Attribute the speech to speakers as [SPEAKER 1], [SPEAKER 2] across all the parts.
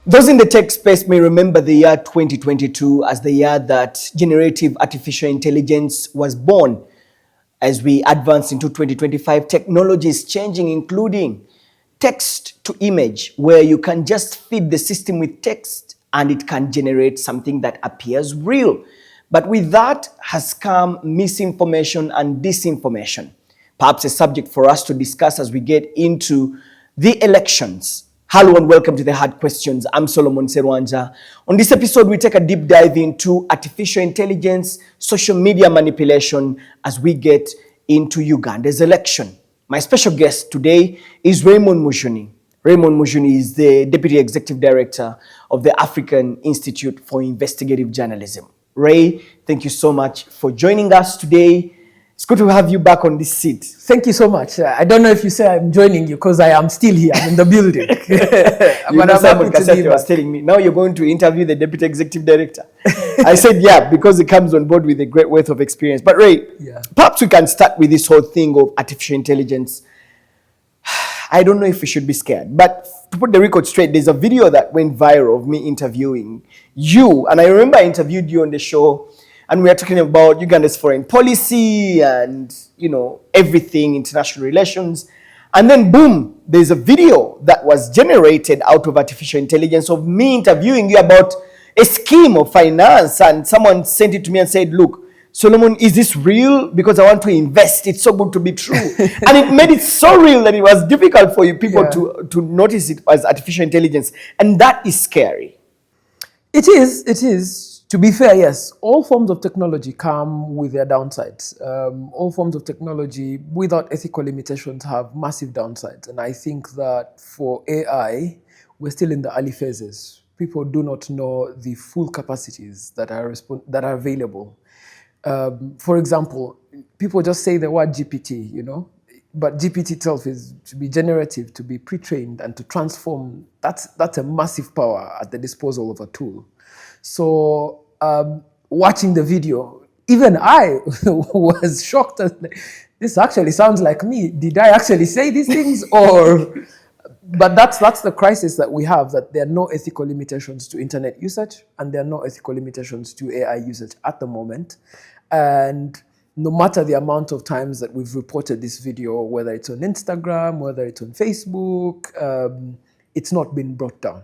[SPEAKER 1] Those in the tech space may remember the year 2022 as the year that generative artificial intelligence was born. As we advance into 2025, technology is changing, including text to image, where you can just feed the system with text and it can generate something that appears real. But with that has come misinformation and disinformation. Perhaps a subject for us to discuss as we get into the elections. Hello and welcome to the Hard Questions. I'm Solomon Serwanja. On this episode, we take a deep dive into artificial intelligence, social media manipulation as we get into Uganda's election. My special guest today is Raymond Mujuni. Raymond Mujuni is the Deputy Executive Director of the African Institute for Investigative Journalism. Ray, thank you so much for joining us today. It's good to have you back on this seat.
[SPEAKER 2] Thank you so much. I don't know if you say I'm joining you because I am still here. I'm in the building.
[SPEAKER 1] Simon Kasete was telling me, now you're going to interview the Deputy Executive Director. I said, yeah, because he comes on board with a great wealth of experience. But Ray, perhaps we can start with this whole thing of artificial intelligence. I don't know if we should be scared, but to put the record straight, there's a video that went viral of me interviewing you. And I remember I interviewed you on the show. And we are talking about Uganda's foreign policy and, everything, international relations. And then, boom, there's a video that was generated out of artificial intelligence of me interviewing you about a scheme of finance. And someone sent it to me and said, look, Solomon, is this real? Because I want to invest. It's so good to be true. And it made it so real that it was difficult for you people to notice it as artificial intelligence. And that is scary.
[SPEAKER 2] It is. To be fair, yes, all forms of technology come with their downsides. All forms of technology without ethical limitations have massive downsides. And I think that for AI, we're still in the early phases. People do not know the full capacities that are available. For example, people just say the word GPT, but GPT itself is to be generative, to be pre-trained, and to transform. That's a massive power at the disposal of a tool. So watching the video, even I was shocked. This actually sounds like me. Did I actually say these things? But that's the crisis that we have, that there are no ethical limitations to internet usage and there are no ethical limitations to AI usage at the moment. And no matter the amount of times that we've reported this video, whether it's on Instagram, whether it's on Facebook, it's not been brought down.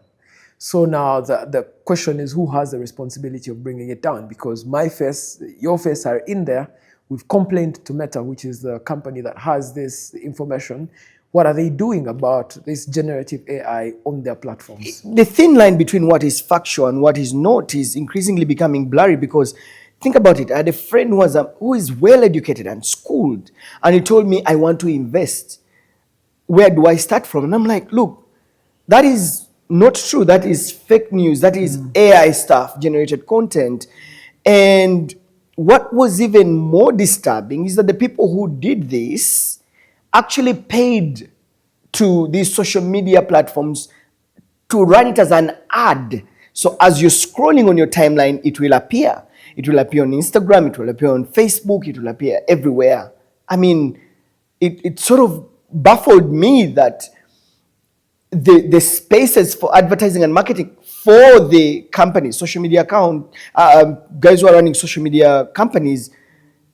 [SPEAKER 2] So now the question is, who has the responsibility of bringing it down? Because my face, your face are in there. We've complained to Meta, which is the company that has this information. What are they doing about this generative AI on their platforms?
[SPEAKER 1] The thin line between what is factual and what is not is increasingly becoming blurry, because think about it. I had a friend who is well educated and schooled, and he told me, I want to invest. Where do I start from? And I'm like, look, that is not true. That is fake news. That is AI stuff, generated content. And what was even more disturbing is that the people who did this actually paid to these social media platforms to run it as an ad. So as you're scrolling on your timeline, it will appear. It will appear on Instagram, it will appear on Facebook, it will appear everywhere. I mean, it sort of baffled me that the spaces for advertising and marketing for the companies, social media guys who are running social media companies,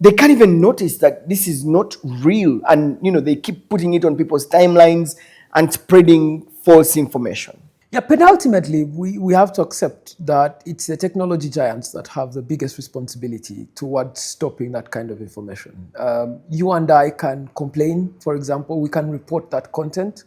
[SPEAKER 1] they can't even notice that this is not real. And, they keep putting it on people's timelines and spreading false information.
[SPEAKER 2] Yeah, but ultimately, we have to accept that it's the technology giants that have the biggest responsibility towards stopping that kind of information. You and I can complain, for example, we can report that content.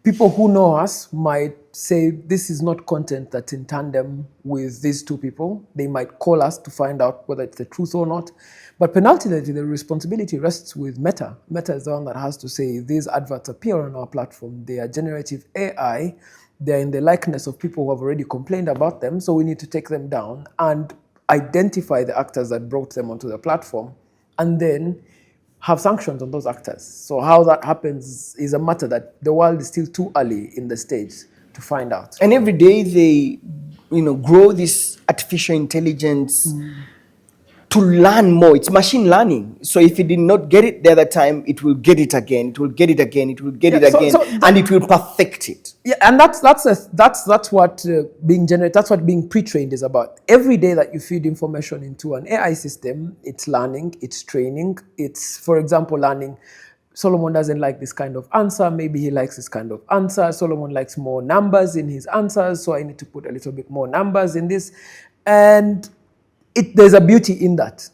[SPEAKER 2] People who know us might say this is not content that's in tandem with these two people. They might call us to find out whether it's the truth or not. But ultimately, the responsibility rests with Meta. Meta is the one that has to say these adverts appear on our platform. They are generative AI. They're in the likeness of people who have already complained about them. So we need to take them down and identify the actors that brought them onto the platform, and then have sanctions on those actors. So how that happens is a matter that the world is still too early in the stage to find out.
[SPEAKER 1] And every day they, grow this artificial intelligence to learn more. It's machine learning. So if it did not get it the other time, it will get it again. It will get it again. It will get it again, and it will perfect it.
[SPEAKER 2] Yeah, and that's what being generated. That's what being pre-trained is about. Every day that you feed information into an AI system, it's learning, it's training. It's, for example, learning. Solomon doesn't like this kind of answer. Maybe he likes this kind of answer. Solomon likes more numbers in his answers, so I need to put a little bit more numbers in this. And there's a beauty in that.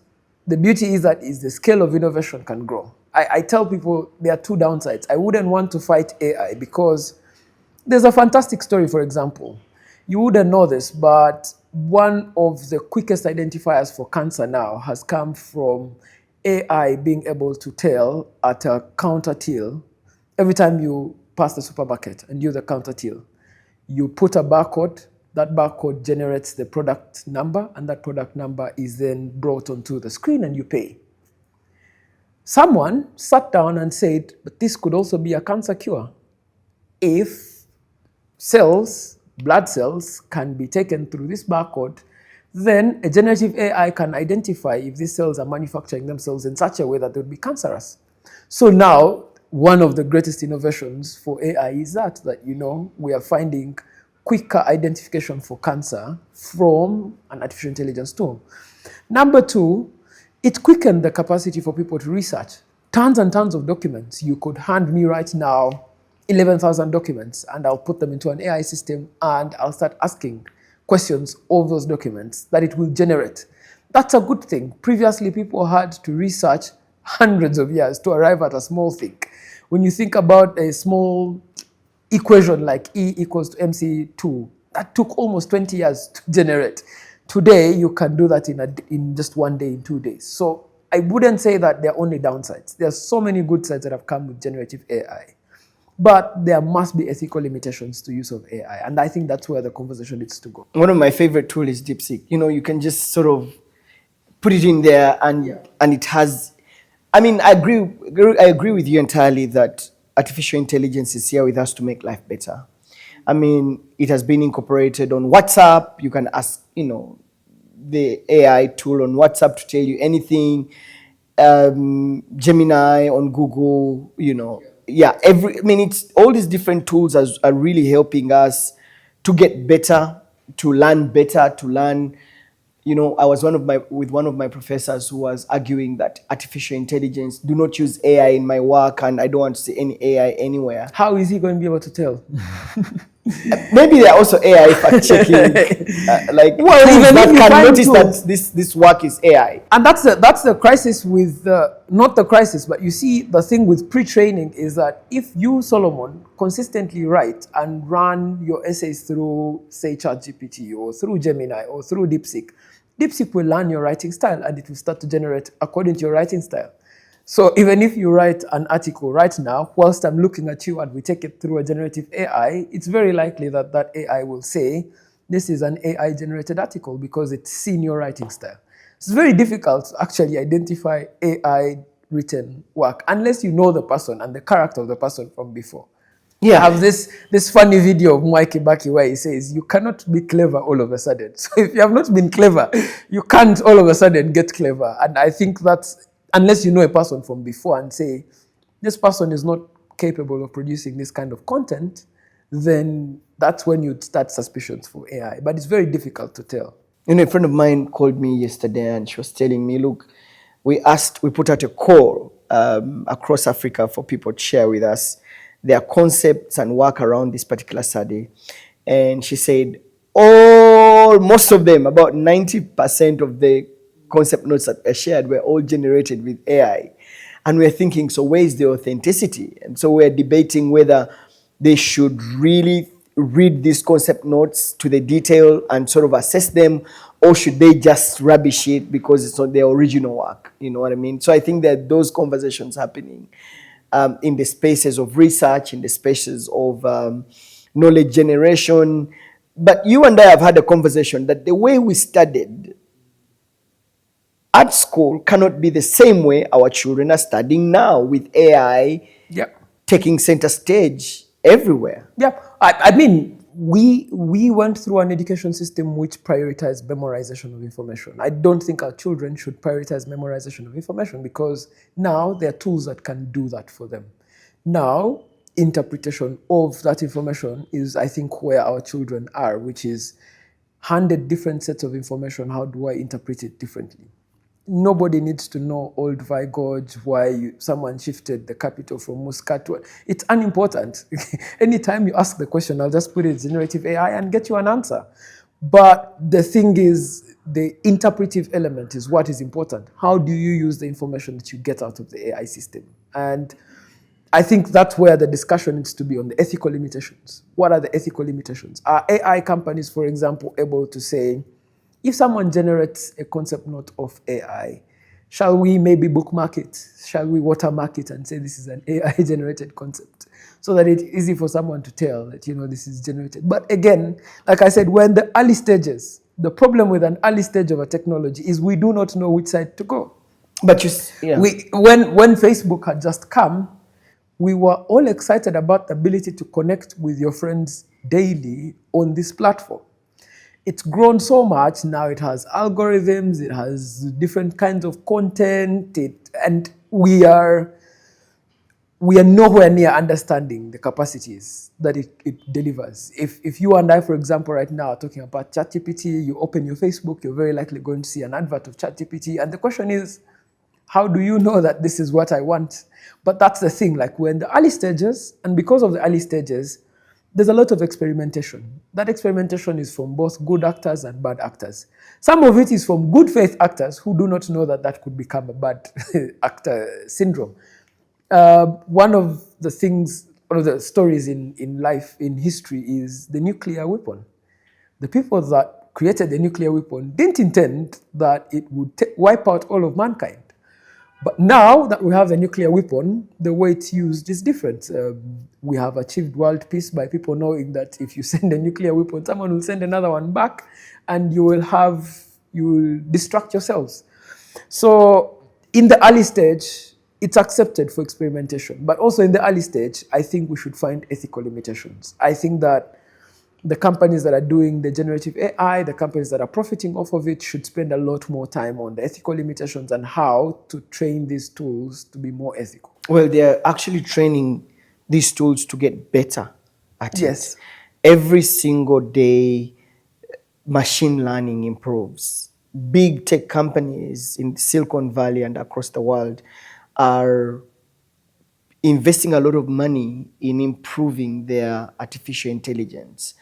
[SPEAKER 2] The beauty is that the scale of innovation can grow. I tell people there are two downsides. I wouldn't want to fight AI because there's a fantastic story, for example. You wouldn't know this, but one of the quickest identifiers for cancer now has come from AI being able to tell at a counter till every time you pass the supermarket and use the counter till. You put a barcode, that barcode generates the product number, and that product number is then brought onto the screen and you pay. Someone sat down and said, but this could also be a cancer cure. If cells, blood cells, can be taken through this barcode, then a generative AI can identify if these cells are manufacturing themselves in such a way that they would be cancerous. So now, one of the greatest innovations for AI is that we are finding quicker identification for cancer from an artificial intelligence tool. Number two, it quickened the capacity for people to research. Tons and tons of documents. You could hand me right now 11,000 documents, and I'll put them into an AI system, and I'll start asking questions of those documents that it will generate. That's a good thing. Previously, people had to research hundreds of years to arrive at a small thing. When you think about a small equation like E equals to MC2, that took almost 20 years to generate. Today, you can do that in just 1 day, in 2 days. So I wouldn't say that there are only downsides. There are so many good sides that have come with generative AI. But there must be ethical limitations to use of AI. And I think that's where the conversation needs to go.
[SPEAKER 1] One of my favorite tools is DeepSeek. You can just sort of put it in there and it has, I agree with you entirely that artificial intelligence is here with us to make life better. It has been incorporated on WhatsApp. You can ask, the AI tool on WhatsApp to tell you anything. Gemini on Google, it's all these different tools are really helping us to get better, to learn better, to learn. I was with one of my professors who was arguing that artificial intelligence, do not use AI in my work, and I don't want to see any AI anywhere.
[SPEAKER 2] How is he going to be able to tell?
[SPEAKER 1] Maybe there are also AI fact checking, even that can notice that this work is AI.
[SPEAKER 2] And that's the crisis with not the crisis, but you see the thing with pre-training is that if you, Solomon, consistently write and run your essays through, say, ChatGPT or through Gemini or through DeepSeek will learn your writing style and it will start to generate according to your writing style. So even if you write an article right now, whilst I'm looking at you and we take it through a generative AI, it's very likely that AI will say, this is an AI-generated article because it's seen your writing style. It's very difficult to actually identify AI-written work unless you know the person and the character of the person from before. Yeah. I have this funny video of Mwai Kibaki where he says, you cannot be clever all of a sudden. So if you have not been clever, you can't all of a sudden get clever. And I think that's, unless you know a person from before and say, this person is not capable of producing this kind of content, then that's when you start suspicions for AI. But it's very difficult to tell.
[SPEAKER 1] A friend of mine called me yesterday and she was telling me, look, we put out a call across Africa for people to share with us their concepts and work around this particular study. And she said, most of them, about 90% of the concept notes that are shared were all generated with AI. And we're thinking, so where is the authenticity? And so we're debating whether they should really read these concept notes to the detail and sort of assess them, or should they just rubbish it because it's not their original work? You know what I mean? So I think that those conversations happening in the spaces of research, in the spaces of knowledge generation. But you and I have had a conversation that the way we studied at school cannot be the same way our children are studying now with AI taking center stage everywhere.
[SPEAKER 2] Yeah, I mean, we went through an education system which prioritized memorization of information. I don't think our children should prioritize memorization of information, because now there are tools that can do that for them. Now, interpretation of that information is, I think, where our children are, which is handed different sets of information. How do I interpret it differently? Nobody needs to know old Vigorge, why someone shifted the capital from Muscat to... It's unimportant. Anytime you ask the question, I'll just put it in generative AI and get you an answer. But the thing is, the interpretive element is what is important. How do you use the information that you get out of the AI system? And I think that's where the discussion needs to be, on the ethical limitations. What are the ethical limitations? Are AI companies, for example, able to say, if someone generates a concept note of AI, shall we maybe bookmark it? Shall we watermark it and say this is an AI-generated concept, so that it's easy for someone to tell that, this is generated? But again, like I said, we're in the early stages. The problem with an early stage of a technology is we do not know which side to go.
[SPEAKER 1] But
[SPEAKER 2] when Facebook had just come, we were all excited about the ability to connect with your friends daily on this platform. It's grown so much. Now it has algorithms, it has different kinds of content, and we are nowhere near understanding the capacities that it delivers. If you and I, for example, right now are talking about ChatGPT, you open your Facebook, you're very likely going to see an advert of ChatGPT, and the question is, how do you know that this is what I want? But that's the thing, like, we're in the early stages, and because of the early stages, there's a lot of experimentation. That experimentation is from both good actors and bad actors. Some of it is from good faith actors who do not know that that could become a bad actor syndrome. One of the stories in life, in history, is the nuclear weapon. The people that created the nuclear weapon didn't intend that it would wipe out all of mankind. But now that we have a nuclear weapon, the way it's used is different. We have achieved world peace by people knowing that if you send a nuclear weapon, someone will send another one back, and you will distract yourselves. So in the early stage, it's accepted for experimentation. But also in the early stage, I think we should find ethical limitations. I think that the companies that are doing the generative AI, the companies that are profiting off of it, should spend a lot more time on the ethical limitations and how to train these tools to be more ethical.
[SPEAKER 1] Well, they're actually training these tools to get better at
[SPEAKER 2] Yes.
[SPEAKER 1] it. Every single day, machine learning improves. Big tech companies in Silicon Valley and across the world are investing a lot of money in improving their artificial intelligence,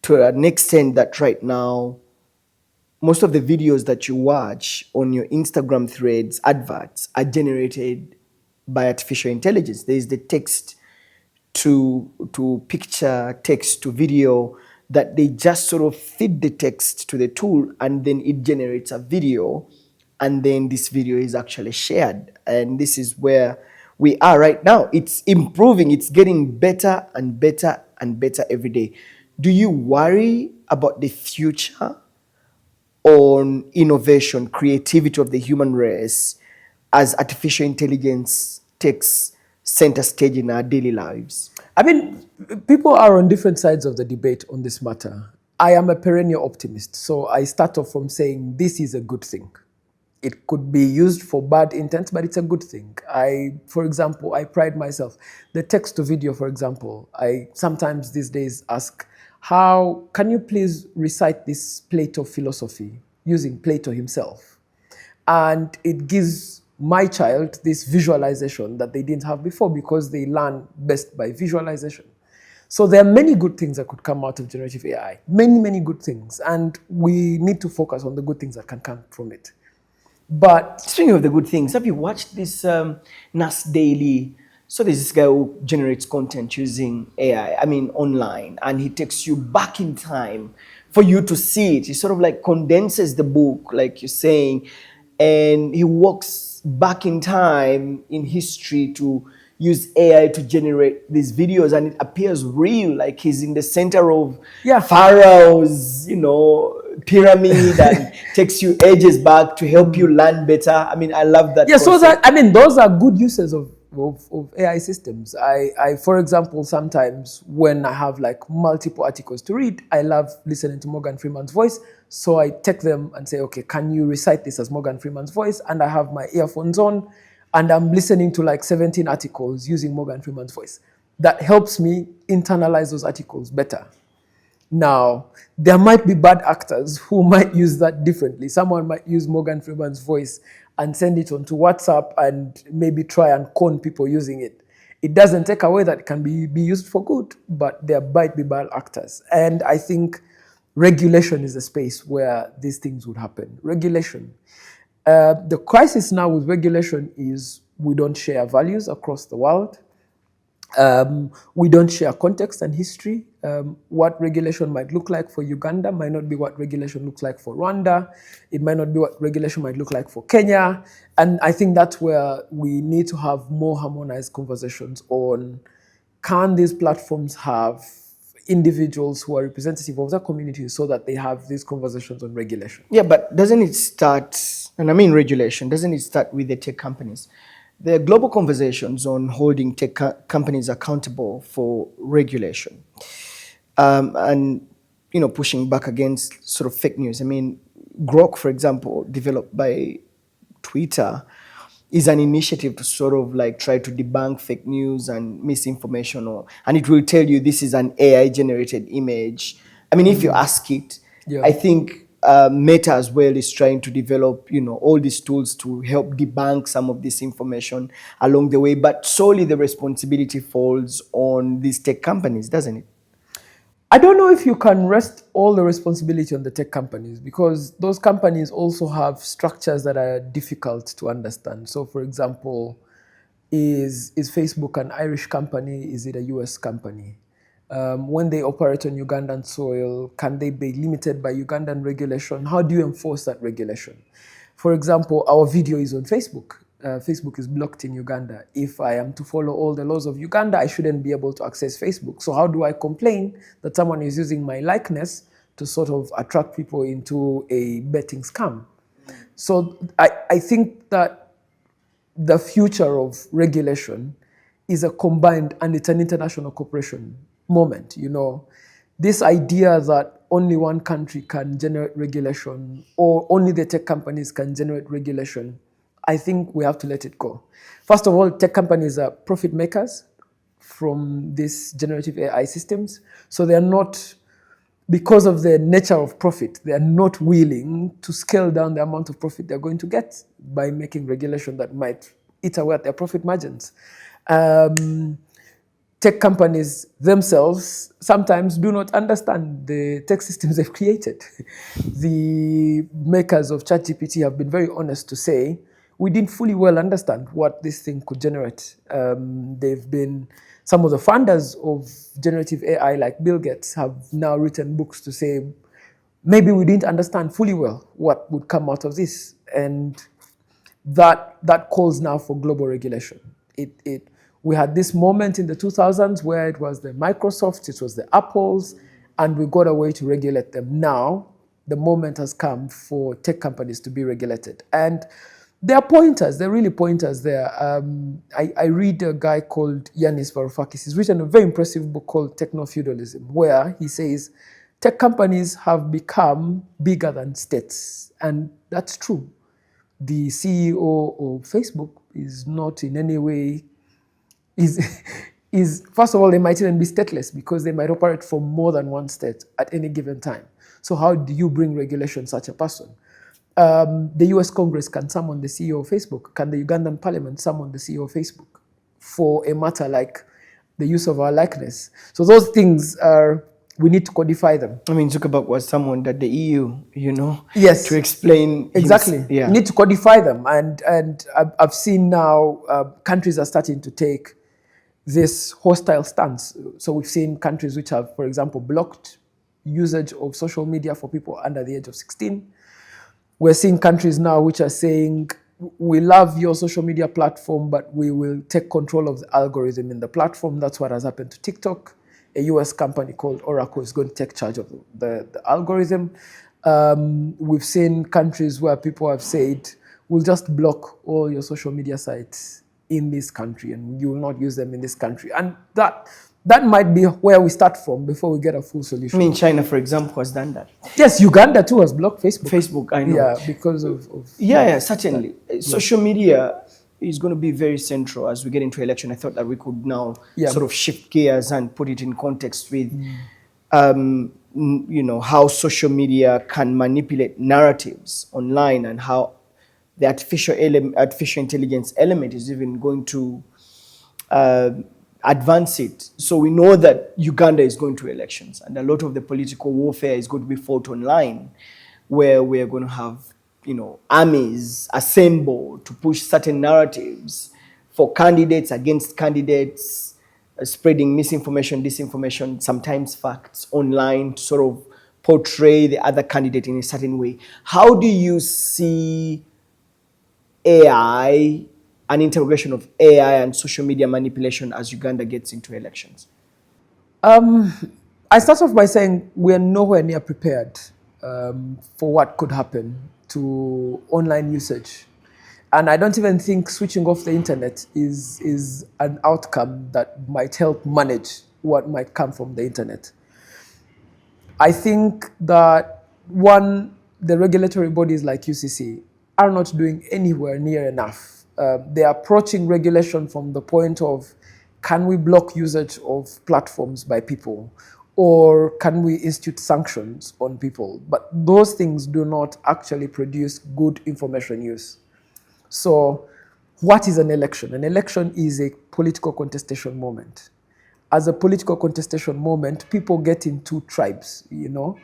[SPEAKER 1] to an extent that right now, most of the videos that you watch on your Instagram threads, adverts, are generated by artificial intelligence. There is the text to picture, text to video, that they just sort of feed the text to the tool, and then it generates a video, and then this video is actually shared. And this is where we are right now. It's improving, it's getting better and better and better every day. Do you worry about the future on innovation, creativity of the human race as artificial intelligence takes center stage in our daily lives?
[SPEAKER 2] I mean, people are on different sides of the debate on this matter. I am a perennial optimist, so I start off from saying this is a good thing. It could be used for bad intent, but it's a good thing. For example, I pride myself. The text to video, for example, I sometimes these days ask, how can you please recite this Plato philosophy using Plato himself? And it gives my child this visualization that they didn't have before, because they learn best by visualization. So there are many good things that could come out of generative AI. Many, many good things. And we need to focus on the good things that can come from it. But
[SPEAKER 1] speaking of the good things, have you watched this NAS Daily? So there's this guy who generates content using AI, online, and he takes you back in time for you to see it. He sort of like condenses the book, like you're saying, and he walks back in time in history to use AI to generate these videos, and it appears real, like he's in the center of Pharaoh's, pyramid, and takes you ages back to help you learn better. I love that.
[SPEAKER 2] Yeah, concept. So those are good uses of of AI systems. For example, sometimes when I have like multiple articles to read, I love listening to Morgan Freeman's voice. So I take them and say, okay, can you recite this as Morgan Freeman's voice? And I have my earphones on and I'm listening to like 17 articles using Morgan Freeman's voice. That helps me internalize those articles better. Now, there might be bad actors who might use that differently. Someone might use Morgan Freeman's voice and send it onto WhatsApp and maybe try and con people using it. It doesn't take away that it can be used for good, but there might be bad actors. And I think regulation is a space where these things would happen. Regulation. The crisis now with regulation is we don't share values across the world. We don't share context and history. What regulation might look like for Uganda might not be what regulation looks like for Rwanda. It might not be what regulation might look like for Kenya. And I think that's where we need to have more harmonized conversations on, can these platforms have individuals who are representative of their communities so that they have these conversations on regulation?
[SPEAKER 1] Yeah, but doesn't it start, and I mean regulation, doesn't it start with the tech companies? There are global conversations on holding tech companies accountable for regulation, and pushing back against sort of fake news. I mean, Grok, for example, developed by Twitter, is an initiative to sort of like try to debunk fake news and misinformation, and it will tell you this is an AI generated image. I mean, if you ask it,
[SPEAKER 2] Yeah.
[SPEAKER 1] I think Meta as well is trying to develop, all these tools to help debunk some of this information along the way. But solely the responsibility falls on these tech companies, doesn't it?
[SPEAKER 2] I don't know if you can rest all the responsibility on the tech companies, because those companies also have structures that are difficult to understand. So, for example, is Facebook an Irish company? Is it a US company? When they operate on Ugandan soil, can they be limited by Ugandan regulation? How do you enforce that regulation? For example, our video is on Facebook. Facebook is blocked in Uganda. If I am to follow all the laws of Uganda, I shouldn't be able to access Facebook. So how do I complain that someone is using my likeness to sort of attract people into a betting scam? So I think that the future of regulation is a combined, and it's an international cooperation moment. This idea that only one country can generate regulation or only the tech companies can generate regulation, I think we have to let it go. First of all, tech companies are profit makers from these generative AI systems. So they are not, because of the nature of profit, they are not willing to scale down the amount of profit they're going to get by making regulation that might eat away at their profit margins. Tech companies themselves sometimes do not understand the tech systems they've created. The makers of ChatGPT have been very honest to say, we didn't fully well understand what this thing could generate. Some of the founders of generative AI, like Bill Gates, have now written books to say, maybe we didn't understand fully well what would come out of this. And that calls now for global regulation. We had this moment in the 2000s where it was the Microsofts, it was the Apples, and we got a way to regulate them. Now, the moment has come for tech companies to be regulated. And there are pointers, they're really pointers there. I read a guy called Yanis Varoufakis. He's written a very impressive book called Techno-Feudalism, where he says tech companies have become bigger than states. And that's true. The CEO of Facebook is not in any way, first of all, they might even be stateless because they might operate for more than one state at any given time. So how do you bring regulation such a person? The US Congress can summon the CEO of Facebook. Can the Ugandan Parliament summon the CEO of Facebook for a matter like the use of our likeness? So those things we need to codify them.
[SPEAKER 1] I mean, Zuckerberg was someone that the EU,
[SPEAKER 2] yes,
[SPEAKER 1] to explain.
[SPEAKER 2] Exactly.
[SPEAKER 1] Yeah.
[SPEAKER 2] You need to codify them. And I've seen now countries are starting to take this hostile stance. So we've seen countries which have, for example, blocked usage of social media for people under the age of 16. We're seeing countries now which are saying, we love your social media platform, but we will take control of the algorithm in the platform. That's what has happened to TikTok. A US company called Oracle is going to take charge of the algorithm. We've seen countries where people have said, we'll just block all your social media sites in this country, and you will not use them in this country. And that might be where we start from before we get a full
[SPEAKER 1] I
[SPEAKER 2] solution.
[SPEAKER 1] mean, China, for example, has done that.
[SPEAKER 2] Yes, Uganda too has blocked Facebook.
[SPEAKER 1] Facebook, I know.
[SPEAKER 2] Yeah, because of
[SPEAKER 1] yeah, certainly. Social media is going to be very central as we get into election. I thought that we could now sort of shift gears and put it in context with, how social media can manipulate narratives online, and how the artificial intelligence element is even going to advance it. So we know that Uganda is going to elections, and a lot of the political warfare is going to be fought online, where we're going to have, armies assembled to push certain narratives for candidates against candidates, spreading misinformation, disinformation, sometimes facts online to sort of portray the other candidate in a certain way. How do you see AI, an integration of AI and social media manipulation as Uganda gets into elections?
[SPEAKER 2] I start off by saying we are nowhere near prepared for what could happen to online usage. And I don't even think switching off the internet is an outcome that might help manage what might come from the internet. I think that, one, the regulatory bodies like UCC are not doing anywhere near enough. They're approaching regulation from the point of, can we block usage of platforms by people? Or can we institute sanctions on people? But those things do not actually produce good information use. So what is an election? An election is a political contestation moment. As a political contestation moment, people get into tribes,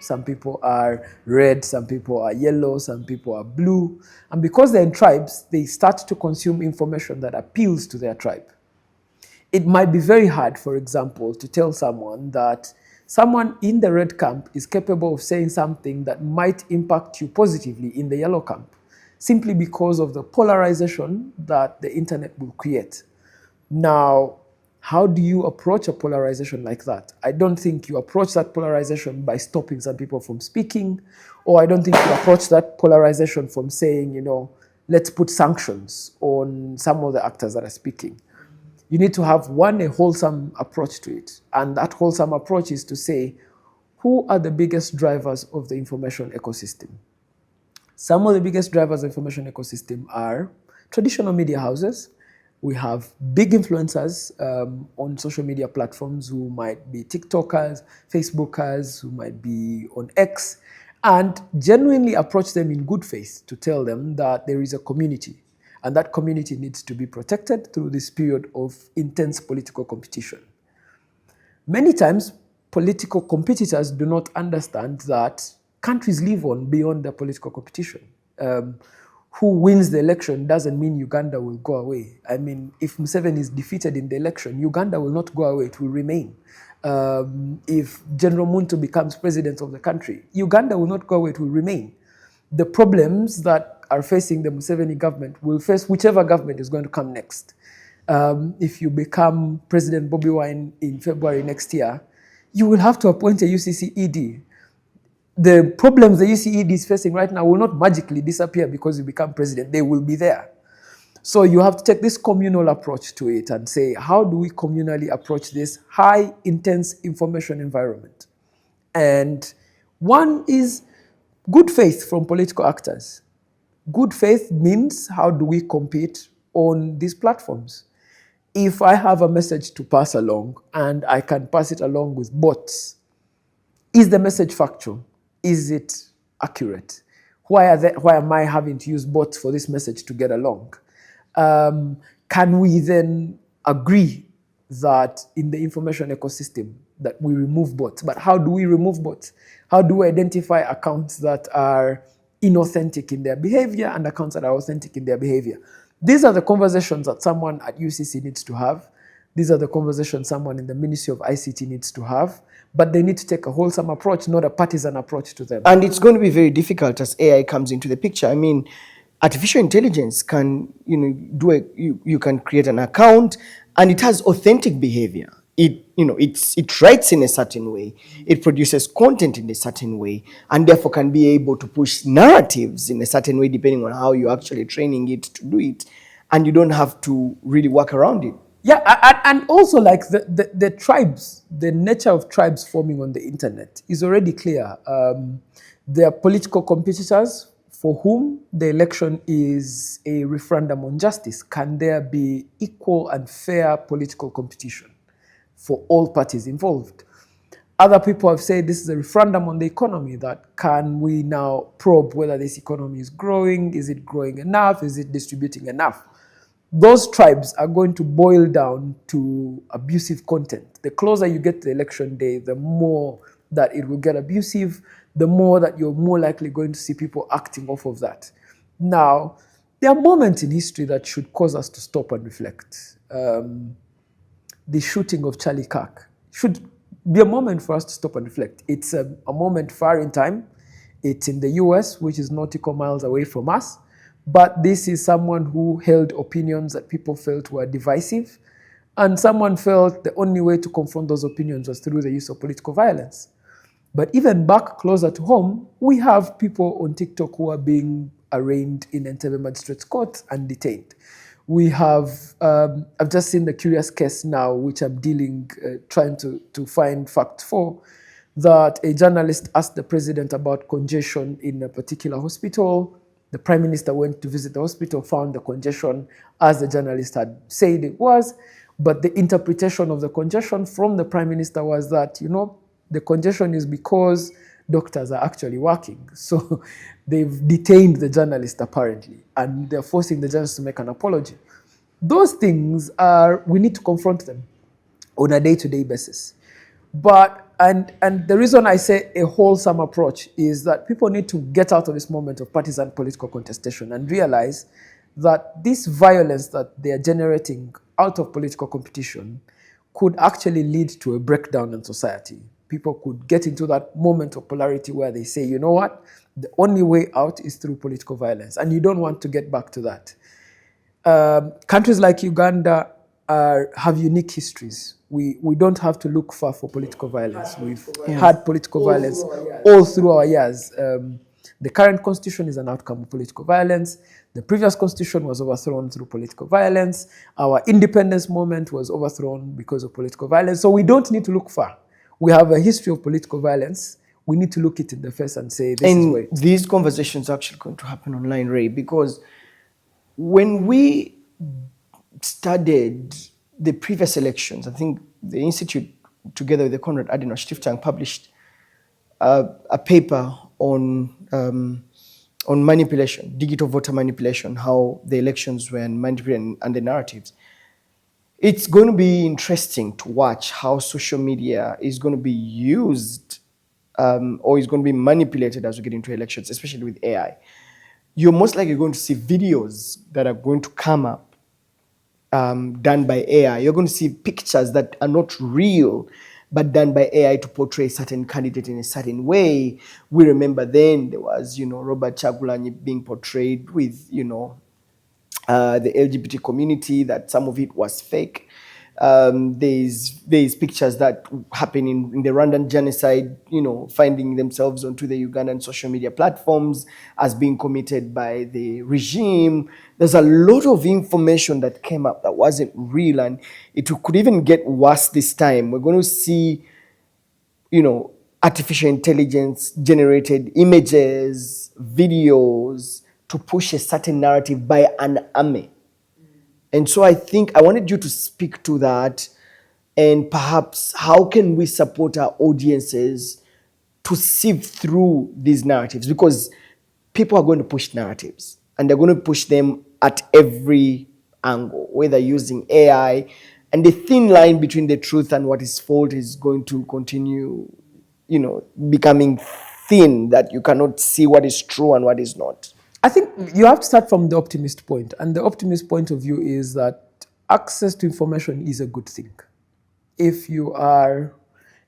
[SPEAKER 2] Some people are red, some people are yellow, some people are blue. And because they're in tribes, they start to consume information that appeals to their tribe. It might be very hard, for example, to tell someone that someone in the red camp is capable of saying something that might impact you positively in the yellow camp, simply because of the polarization that the internet will create. Now, how do you approach a polarization like that? I don't think you approach that polarization by stopping some people from speaking, or I don't think you approach that polarization from saying, let's put sanctions on some of the actors that are speaking. You need to have, one, a wholesome approach to it. And that wholesome approach is to say, who are the biggest drivers of the information ecosystem? Some of the biggest drivers of the information ecosystem are traditional media houses. We have big influencers on social media platforms who might be TikTokers, Facebookers, who might be on X, and genuinely approach them in good faith to tell them that there is a community, and that community needs to be protected through this period of intense political competition. Many times, political competitors do not understand that countries live on beyond their political competition. Who wins the election doesn't mean Uganda will go away. I mean, if Museveni is defeated in the election, Uganda will not go away, it will remain. If General Muntu becomes president of the country, Uganda will not go away, it will remain. The problems that are facing the Museveni government will face whichever government is going to come next. If you become President Bobi Wine in February next year, you will have to appoint a UCC ED. The problems the UCC ED is facing right now will not magically disappear because you become president. They will be there. So you have to take this communal approach to it and say, how do we communally approach this high, intense information environment? And one is good faith from political actors. Good faith means, how do we compete on these platforms? If I have a message to pass along and I can pass it along with bots, is the message factual? Is it accurate? Why am I having to use bots for this message to get along? Can we then agree that in the information ecosystem that we remove bots? But how do we remove bots? How do we identify accounts that are inauthentic in their behavior and accounts that are authentic in their behavior? These are the conversations that someone at UCC needs to have. These are the conversations someone in the Ministry of ICT needs to have. But they need to take a wholesome approach, not a partisan approach to them.
[SPEAKER 1] And it's going to be very difficult as AI comes into the picture. I mean, artificial intelligence can, you can create an account and it has authentic behavior. It writes in a certain way, it produces content in a certain way, and therefore can be able to push narratives in a certain way depending on how you're actually training it to do it. and you don't have to really work around it.
[SPEAKER 2] Yeah, and also like the tribes, the nature of tribes forming on the internet is already clear. There are political competitors for whom the election is a referendum on justice. Can there be equal and fair political competition for all parties involved? Other people have said this is a referendum on the economy, that can we now probe whether this economy is growing? Is it growing enough? Is it distributing enough? Those tribes are going to boil down to abusive content. The closer you get to the election day, the more that it will get abusive, the more that you're more likely going to see people acting off of that. Now, there are moments in history that should cause us to stop and reflect. The shooting of Charlie Kirk should be a moment for us to stop and reflect. It's a moment far in time. It's in the US, which is nautical miles away from us. But this is someone who held opinions that people felt were divisive. And someone felt the only way to confront those opinions was through the use of political violence. But even back closer to home, we have people on TikTok who are being arraigned in Entebbe Magistrates Court and detained. We have, I've just seen the curious case now, which I'm trying to find fact for, that a journalist asked the president about congestion in a particular hospital. The prime minister went to visit the hospital, found the congestion as the journalist had said it was, but the interpretation of the congestion from the prime minister was that, the congestion is because doctors are actually working. So they've detained the journalist apparently, and they're forcing the journalist to make an apology. Those things we need to confront them on a day-to-day basis. But and the reason I say a wholesome approach is that people need to get out of this moment of partisan political contestation and realize that this violence that they are generating out of political competition could actually lead to a breakdown in society. People could get into that moment of polarity where they say, you know what, the only way out is through political violence, and you don't want to get back to that. Countries like Uganda have unique histories. We don't have to look far for political violence. We've had political violence all through our years. The current constitution is an outcome of political violence. The previous constitution was overthrown through political violence. Our independence movement was overthrown because of political violence. So we don't need to look far. We have a history of political violence. We need to look it in the face and say, this is where.
[SPEAKER 1] These conversations are actually going to happen online, Ray, because when we studied the previous elections, I think the Institute, together with the Konrad Adenauer Stiftung, published a paper on manipulation, digital voter manipulation, how the elections were manipulated and the narratives. It's going to be interesting to watch how social media is going to be used or is going to be manipulated as we get into elections, especially with AI. You're most likely going to see videos that are going to come up done by AI. You're going to see pictures that are not real, but done by AI to portray a certain candidate in a certain way. We remember then there was, Robert Chagulanyi being portrayed with, the LGBT community, that some of it was fake. There's pictures that happen in the Rwandan genocide, finding themselves onto the Ugandan social media platforms as being committed by the regime. There's a lot of information that came up that wasn't real, and it could even get worse this time. We're going to see, artificial intelligence generated images, videos to push a certain narrative by an army. And so I think I wanted you to speak to that, and perhaps how can we support our audiences to sieve through these narratives, because people are going to push narratives and they're going to push them at every angle, whether using AI, and the thin line between the truth and what is false is going to continue, becoming thin, that you cannot see what is true and what is not.
[SPEAKER 2] I think you have to start from the optimist point. And the optimist point of view is that access to information is a good thing. If you are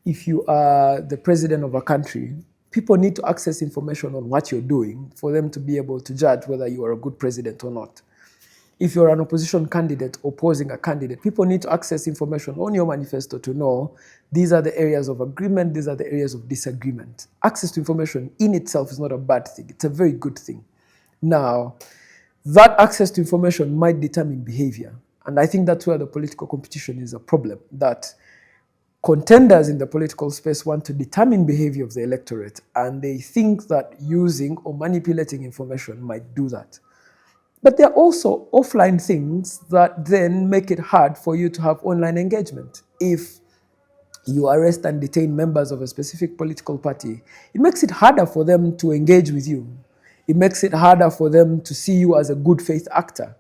[SPEAKER 2] the president of a country, people need to access information on what you're doing for them to be able to judge whether you are a good president or not. If you're an opposition candidate opposing a candidate, people need to access information on your manifesto to know these are the areas of agreement, these are the areas of disagreement. Access to information in itself is not a bad thing. It's a very good thing. Now, that access to information might determine behavior. And I think that's where the political competition is a problem, that contenders in the political space want to determine behavior of the electorate, and they think that using or manipulating information might do that. But there are also offline things that then make it hard for you to have online engagement. If you arrest and detain members of a specific political party, it makes it harder for them to engage with you. It makes it harder for them to see you as a good faith actor.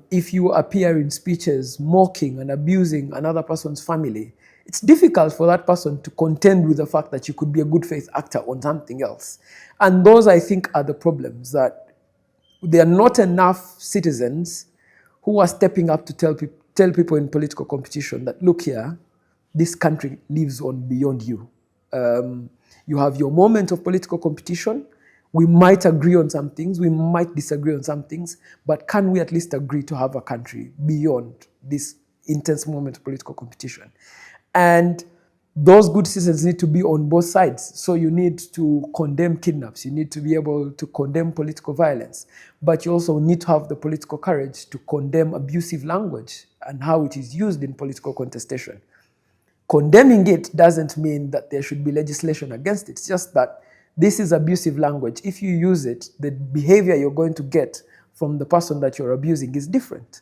[SPEAKER 2] If you appear in speeches mocking and abusing another person's family, it's difficult for that person to contend with the fact that you could be a good faith actor on something else. And those, I think, are the problems, that there are not enough citizens who are stepping up to tell people in political competition that, look here, this country lives on beyond you. You have your moment of political competition. We might agree on some things, we might disagree on some things, but can we at least agree to have a country beyond this intense moment of political competition? And those good citizens need to be on both sides. So you need to condemn kidnaps, you need to be able to condemn political violence, but you also need to have the political courage to condemn abusive language and how it is used in political contestation. Condemning it doesn't mean that there should be legislation against it. It's just that this is abusive language. If you use it, the behavior you're going to get from the person that you're abusing is different.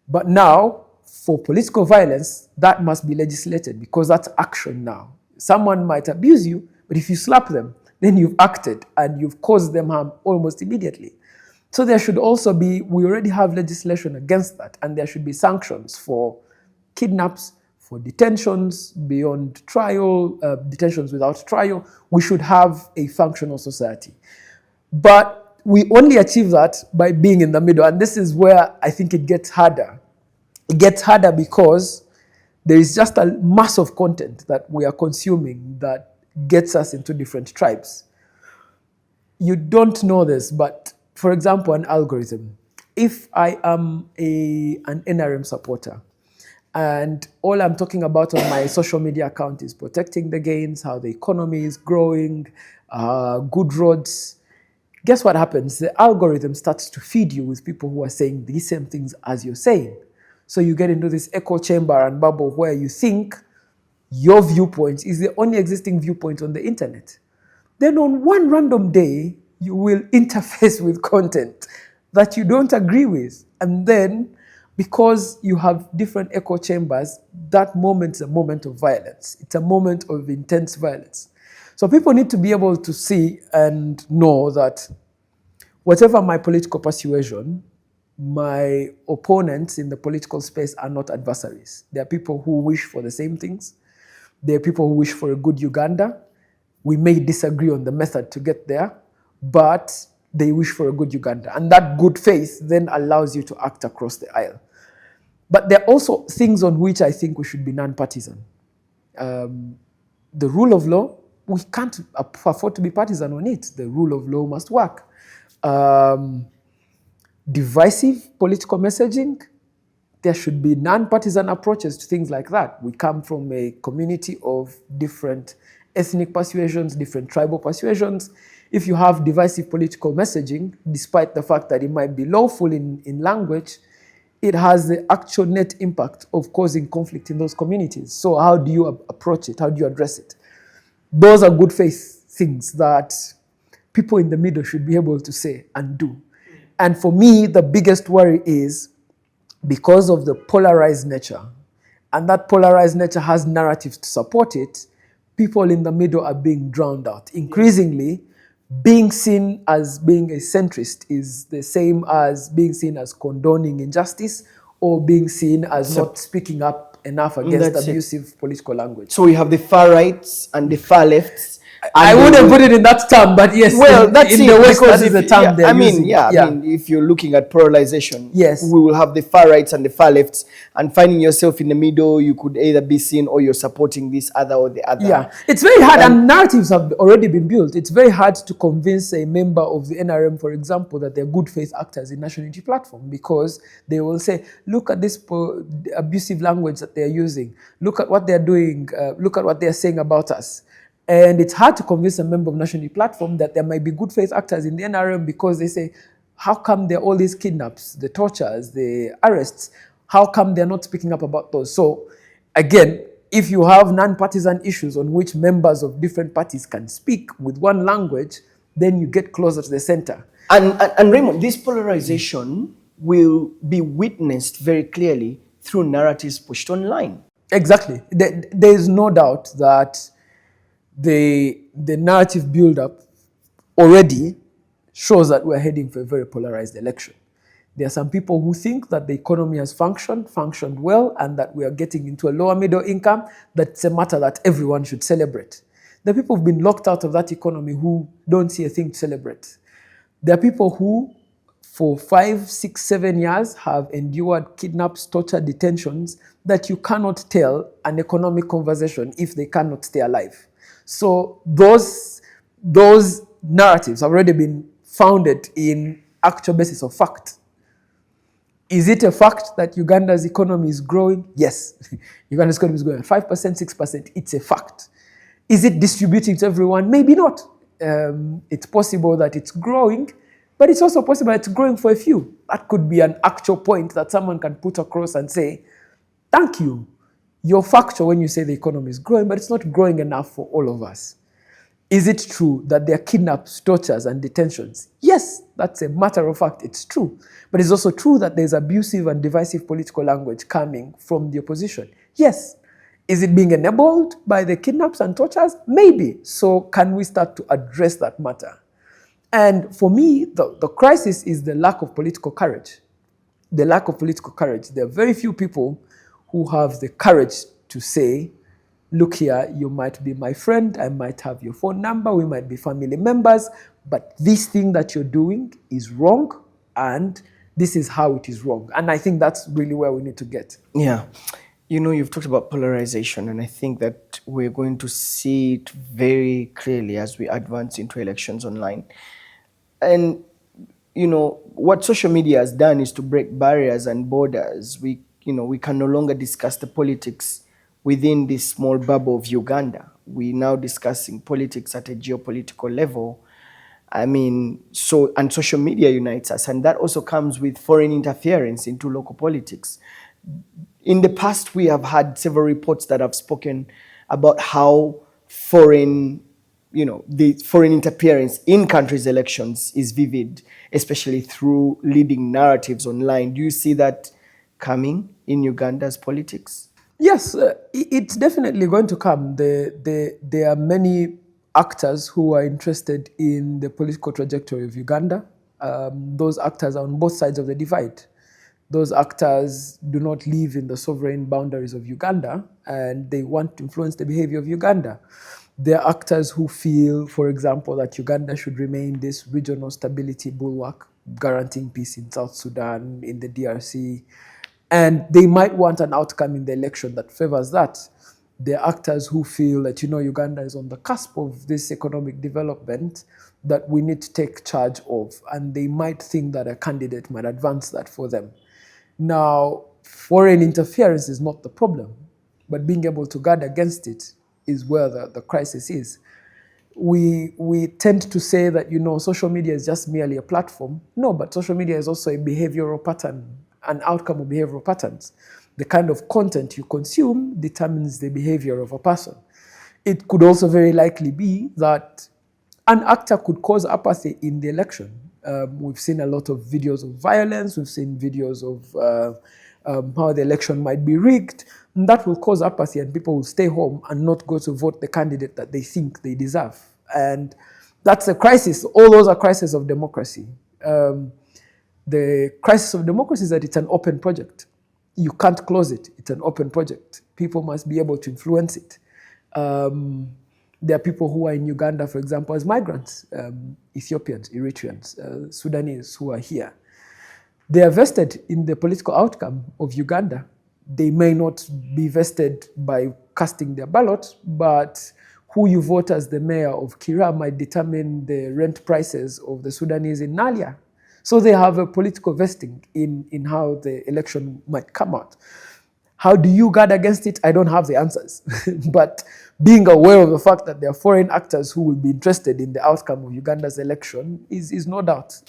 [SPEAKER 2] But now, for political violence, that must be legislated, because that's action now. Someone might abuse you, but if you slap them, then you've acted and you've caused them harm almost immediately. So there should also be, we already have legislation against that, and there should be sanctions for kidnaps, for detentions beyond trial, detentions without trial. We should have a functional society. But we only achieve that by being in the middle, and this is where I think it gets harder. It gets harder because there is just a mass of content that we are consuming that gets us into different tribes. You don't know this, but for example, an algorithm. If I am an NRM supporter, and all I'm talking about on my social media account is protecting the gains, how the economy is growing, good roads, guess what happens? The algorithm starts to feed you with people who are saying these same things as you're saying. So you get into this echo chamber and bubble where you think your viewpoint is the only existing viewpoint on the internet. Then on one random day, you will interface with content that you don't agree with. And then, because you have different echo chambers, that moment is a moment of violence. It's a moment of intense violence. So people need to be able to see and know that whatever my political persuasion, my opponents in the political space are not adversaries. There are people who wish for the same things. There are people who wish for a good Uganda. We may disagree on the method to get there, but they wish for a good Uganda. And that good faith then allows you to act across the aisle. But there are also things on which I think we should be non-partisan. The rule of law, we can't afford to be partisan on it. The rule of law must work. Divisive political messaging, there should be non-partisan approaches to things like that. We come from a community of different ethnic persuasions, different tribal persuasions. If you have divisive political messaging, despite the fact that it might be lawful in language, it has the actual net impact of causing conflict in those communities. So how do you approach it? How do you address it? Those are good faith things that people in the middle should be able to say and do. And for me, the biggest worry is because of the polarized nature, and that polarized nature has narratives to support it, people in the middle are being drowned out. Increasingly, being seen as being a centrist is the same as being seen as condoning injustice or being seen as not speaking up enough against abusive political language.
[SPEAKER 1] So we have the far rights and the far lefts.
[SPEAKER 2] I wouldn't put it in that term, but yes.
[SPEAKER 1] Well, that's
[SPEAKER 2] in
[SPEAKER 1] it,
[SPEAKER 2] the West,
[SPEAKER 1] because
[SPEAKER 2] that is the term they're using.
[SPEAKER 1] I mean, if you're looking at polarization,
[SPEAKER 2] yes,
[SPEAKER 1] we will have the far rights and the far lefts, and finding yourself in the middle, you could either be seen or you're supporting this other or the other.
[SPEAKER 2] Yeah, it's very hard, and narratives have already been built. It's very hard to convince a member of the NRM, for example, that they're good faith actors in National Unity Platform, because they will say, look at this abusive language that they're using. Look at what they're doing. Look at what they're saying about us. And it's hard to convince a member of National Unity Platform that there might be good faith actors in the NRM, because they say, How come there are all these kidnaps, the tortures, the arrests? How come they're not speaking up about those? So, again, if you have non-partisan issues on which members of different parties can speak with one language, then you get closer to the center.
[SPEAKER 1] And Raymond, this polarization will be witnessed very clearly through narratives pushed online.
[SPEAKER 2] Exactly. There is no doubt that the narrative build-up already shows that we're heading for a very polarized election. There are some people who think that the economy has functioned well, and that we are getting into a lower middle income. That's a matter that everyone should celebrate. There are people who've been locked out of that economy who don't see a thing to celebrate. There are people who, for 5, 6, 7 years, have endured kidnaps, torture, detentions that you cannot tell an economic conversation if they cannot stay alive. So those narratives have already been founded in actual basis of fact. Is it a fact that Uganda's economy is growing? Yes. Uganda's economy is growing at 5%, 6%. It's a fact. Is it distributing to everyone? Maybe not. It's possible that it's growing, but it's also possible that it's growing for a few. That could be an actual point that someone can put across and say, thank you. You're factual when you say the economy is growing, but it's not growing enough for all of us. Is it true that there are kidnaps, tortures, and detentions? Yes, that's a matter of fact. It's true. But it's also true that there's abusive and divisive political language coming from the opposition. Yes. Is it being enabled by the kidnaps and tortures? Maybe. So can we start to address that matter? And for me, the crisis is the lack of political courage. The lack of political courage. There are very few people who have the courage to say, look here, you might be my friend, I might have your phone number, we might be family members, but this thing that you're doing is wrong, and this is how it is wrong. And I think that's really where we need to get.
[SPEAKER 1] Yeah. You know, you've talked about polarization, and I think that we're going to see it very clearly as we advance into elections online. And, you know, what social media has done is to break barriers and borders. We can no longer discuss the politics within this small bubble of Uganda. We're now discussing politics at a geopolitical level. I mean, and social media unites us, and that also comes with foreign interference into local politics. In the past, we have had several reports that have spoken about how the foreign interference in countries' elections is vivid, especially through leading narratives online. Do you see that coming in Uganda's politics?
[SPEAKER 2] Yes, it's definitely going to come. There are many actors who are interested in the political trajectory of Uganda. Those actors are on both sides of the divide. Those actors do not live in the sovereign boundaries of Uganda, and they want to influence the behavior of Uganda. There are actors who feel, for example, that Uganda should remain this regional stability bulwark, guaranteeing peace in South Sudan, in the DRC, and they might want an outcome in the election that favors that. There are actors who feel that, Uganda is on the cusp of this economic development that we need to take charge of, and they might think that a candidate might advance that for them. Now, foreign interference is not the problem, but being able to guard against it is where the crisis is. We tend to say that, social media is just merely a platform. No, but social media is also a behavioral pattern, an outcome of behavioral patterns. The kind of content you consume determines the behavior of a person. It could also very likely be that an actor could cause apathy in the election. We've seen a lot of videos of violence. We've seen videos of how the election might be rigged. And that will cause apathy, and people will stay home and not go to vote the candidate that they think they deserve. And that's a crisis. All those are crises of democracy. The crisis of democracy is that it's an open project. You can't close it. It's an open project. People must be able to influence it. There are people who are in Uganda, for example, as migrants, Ethiopians, Eritreans, Sudanese who are here. They are vested in the political outcome of Uganda. They may not be vested by casting their ballot, but who you vote as the mayor of Kira might determine the rent prices of the Sudanese in Nalia. So they have a political vesting in how the election might come out. How do you guard against it? I don't have the answers. But being aware of the fact that there are foreign actors who will be interested in the outcome of Uganda's election is no doubt.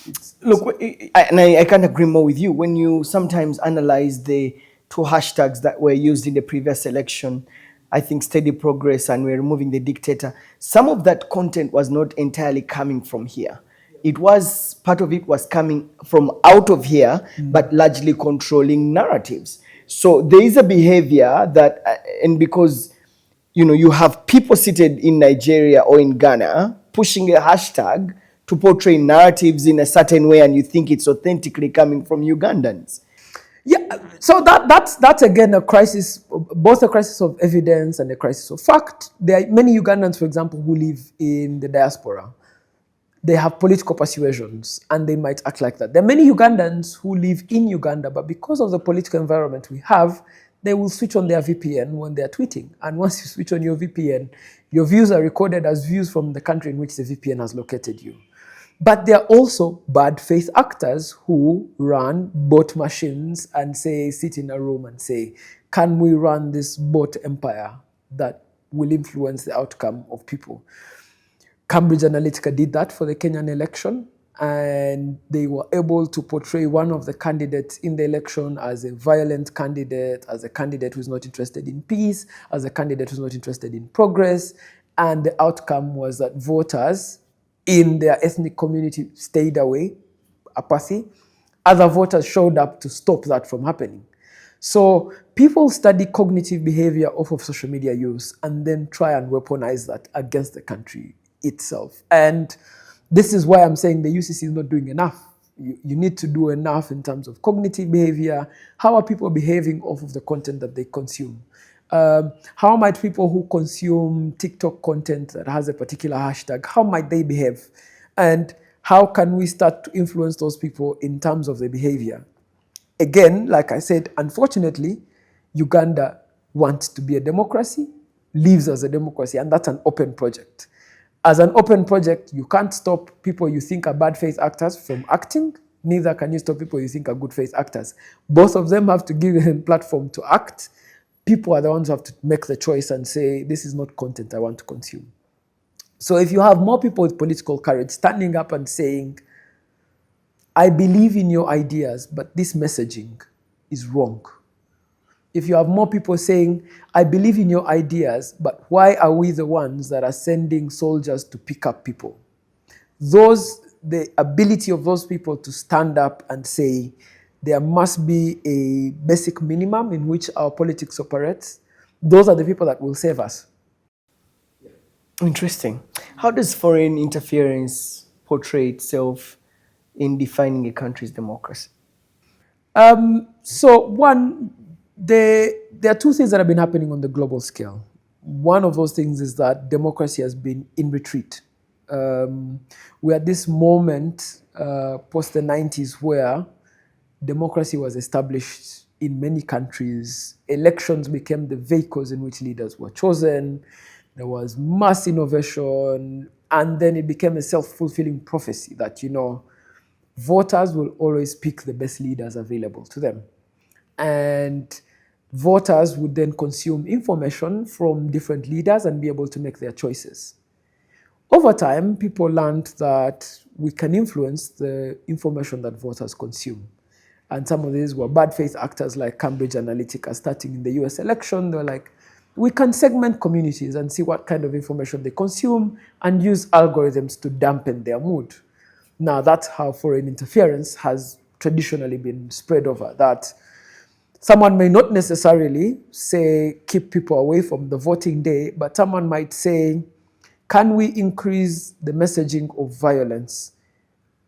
[SPEAKER 1] Look, I can't agree more with you. When you sometimes analyze the two hashtags that were used in the previous election, I think steady progress and we're removing the dictator, some of that content was not entirely coming from here. It was, part of it was coming from out of here, but largely controlling narratives. So there is a behavior that, and because you have people seated in Nigeria or in Ghana pushing a hashtag to portray narratives in a certain way, and you think it's authentically coming from Ugandans.
[SPEAKER 2] Yeah, so that's again a crisis, both a crisis of evidence and a crisis of fact. There are many Ugandans, for example, who live in the diaspora. They have political persuasions and they might act like that. There are many Ugandans who live in Uganda, but because of the political environment we have, they will switch on their VPN when they're tweeting. And once you switch on your VPN, your views are recorded as views from the country in which the VPN has located you. But there are also bad faith actors who run bot machines and sit in a room and say, can we run this bot empire that will influence the outcome of people? Cambridge Analytica did that for the Kenyan election, and they were able to portray one of the candidates in the election as a violent candidate, as a candidate who's not interested in peace, as a candidate who's not interested in progress. And the outcome was that voters in their ethnic community stayed away, apathy. Other voters showed up to stop that from happening. So people study cognitive behavior off of social media use and then try and weaponize that against the country itself. And this is why I'm saying the UCC is not doing enough. You need to do enough in terms of cognitive behavior. How are people behaving off of the content that they consume? How might people who consume TikTok content that has a particular hashtag, how might they behave? And how can we start to influence those people in terms of their behavior? Again, like I said, unfortunately, Uganda wants to be a democracy, lives as a democracy, and that's an open project. As an open project, you can't stop people you think are bad faith actors from acting. Neither can you stop people you think are good faith actors. Both of them have to give them a platform to act. People are the ones who have to make the choice and say, this is not content I want to consume. So if you have more people with political courage standing up and saying, I believe in your ideas, but this messaging is wrong. If you have more people saying, I believe in your ideas, but why are we the ones that are sending soldiers to pick up people? The ability of those people to stand up and say, there must be a basic minimum in which our politics operates, those are the people that will save us.
[SPEAKER 1] Interesting. How does foreign interference portray itself in defining a country's democracy?
[SPEAKER 2] So one, there are two things that have been happening on the global scale. One of those things is that democracy has been in retreat. We're at this moment post the 90s where democracy was established in many countries. Elections became the vehicles in which leaders were chosen. There was mass innovation, and then it became a self-fulfilling prophecy that, voters will always pick the best leaders available to them. And voters would then consume information from different leaders and be able to make their choices. Over time, people learned that we can influence the information that voters consume. And some of these were bad faith actors like Cambridge Analytica starting in the US election. They were like, we can segment communities and see what kind of information they consume and use algorithms to dampen their mood. Now, that's how foreign interference has traditionally been spread over, that someone may not necessarily say keep people away from the voting day, but someone might say, can we increase the messaging of violence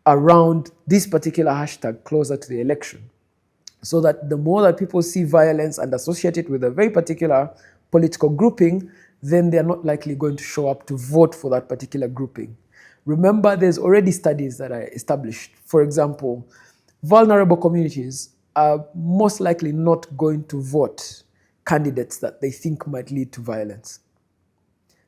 [SPEAKER 2] around this particular hashtag closer to the election? So that the more that people see violence and associate it with a very particular political grouping, then they're not likely going to show up to vote for that particular grouping. Remember, there's already studies that are established. For example, vulnerable communities are most likely not going to vote candidates that they think might lead to violence.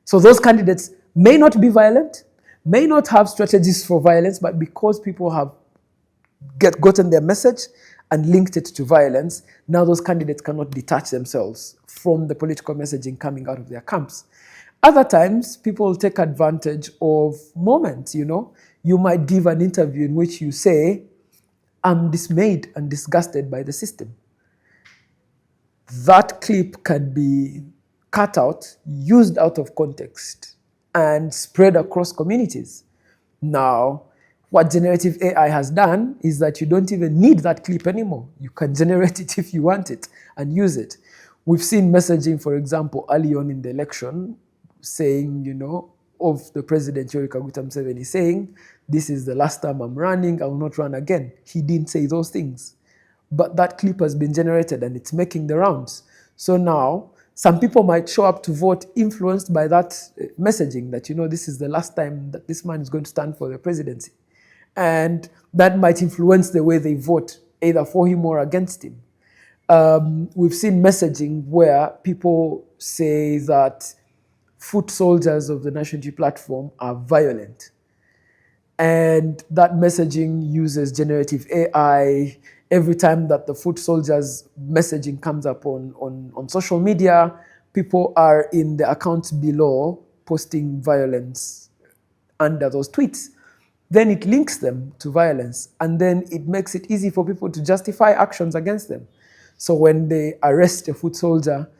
[SPEAKER 2] So those candidates may not be violent, may not have strategies for violence, but because people have gotten their message and linked it to violence, now those candidates cannot detach themselves from the political messaging coming out of their camps. Other times, people take advantage of moments, you know. You might give an interview in which you say, I'm dismayed and disgusted by the system. That clip can be cut out, used out of context, and spread across communities. Now, what generative AI has done is that you don't even need that clip anymore. You can generate it if you want it and use it. We've seen messaging, for example, early on in the election, saying, you know, of the president, Yoweri Kaguta Museveni, saying, this is the last time I'm running, I will not run again. He didn't say those things. But that clip has been generated and it's making the rounds. So now, some people might show up to vote influenced by that messaging that, you know, this is the last time that this man is going to stand for the presidency. And that might influence the way they vote, either for him or against him. We've seen messaging where people say that foot soldiers of the National Unity Platform are violent. And that messaging uses generative AI. Every time that the foot soldiers messaging comes up on social media, people are in the accounts below posting violence under those tweets. Then it links them to violence, and then it makes it easy for people to justify actions against them. So when they arrest a foot soldier,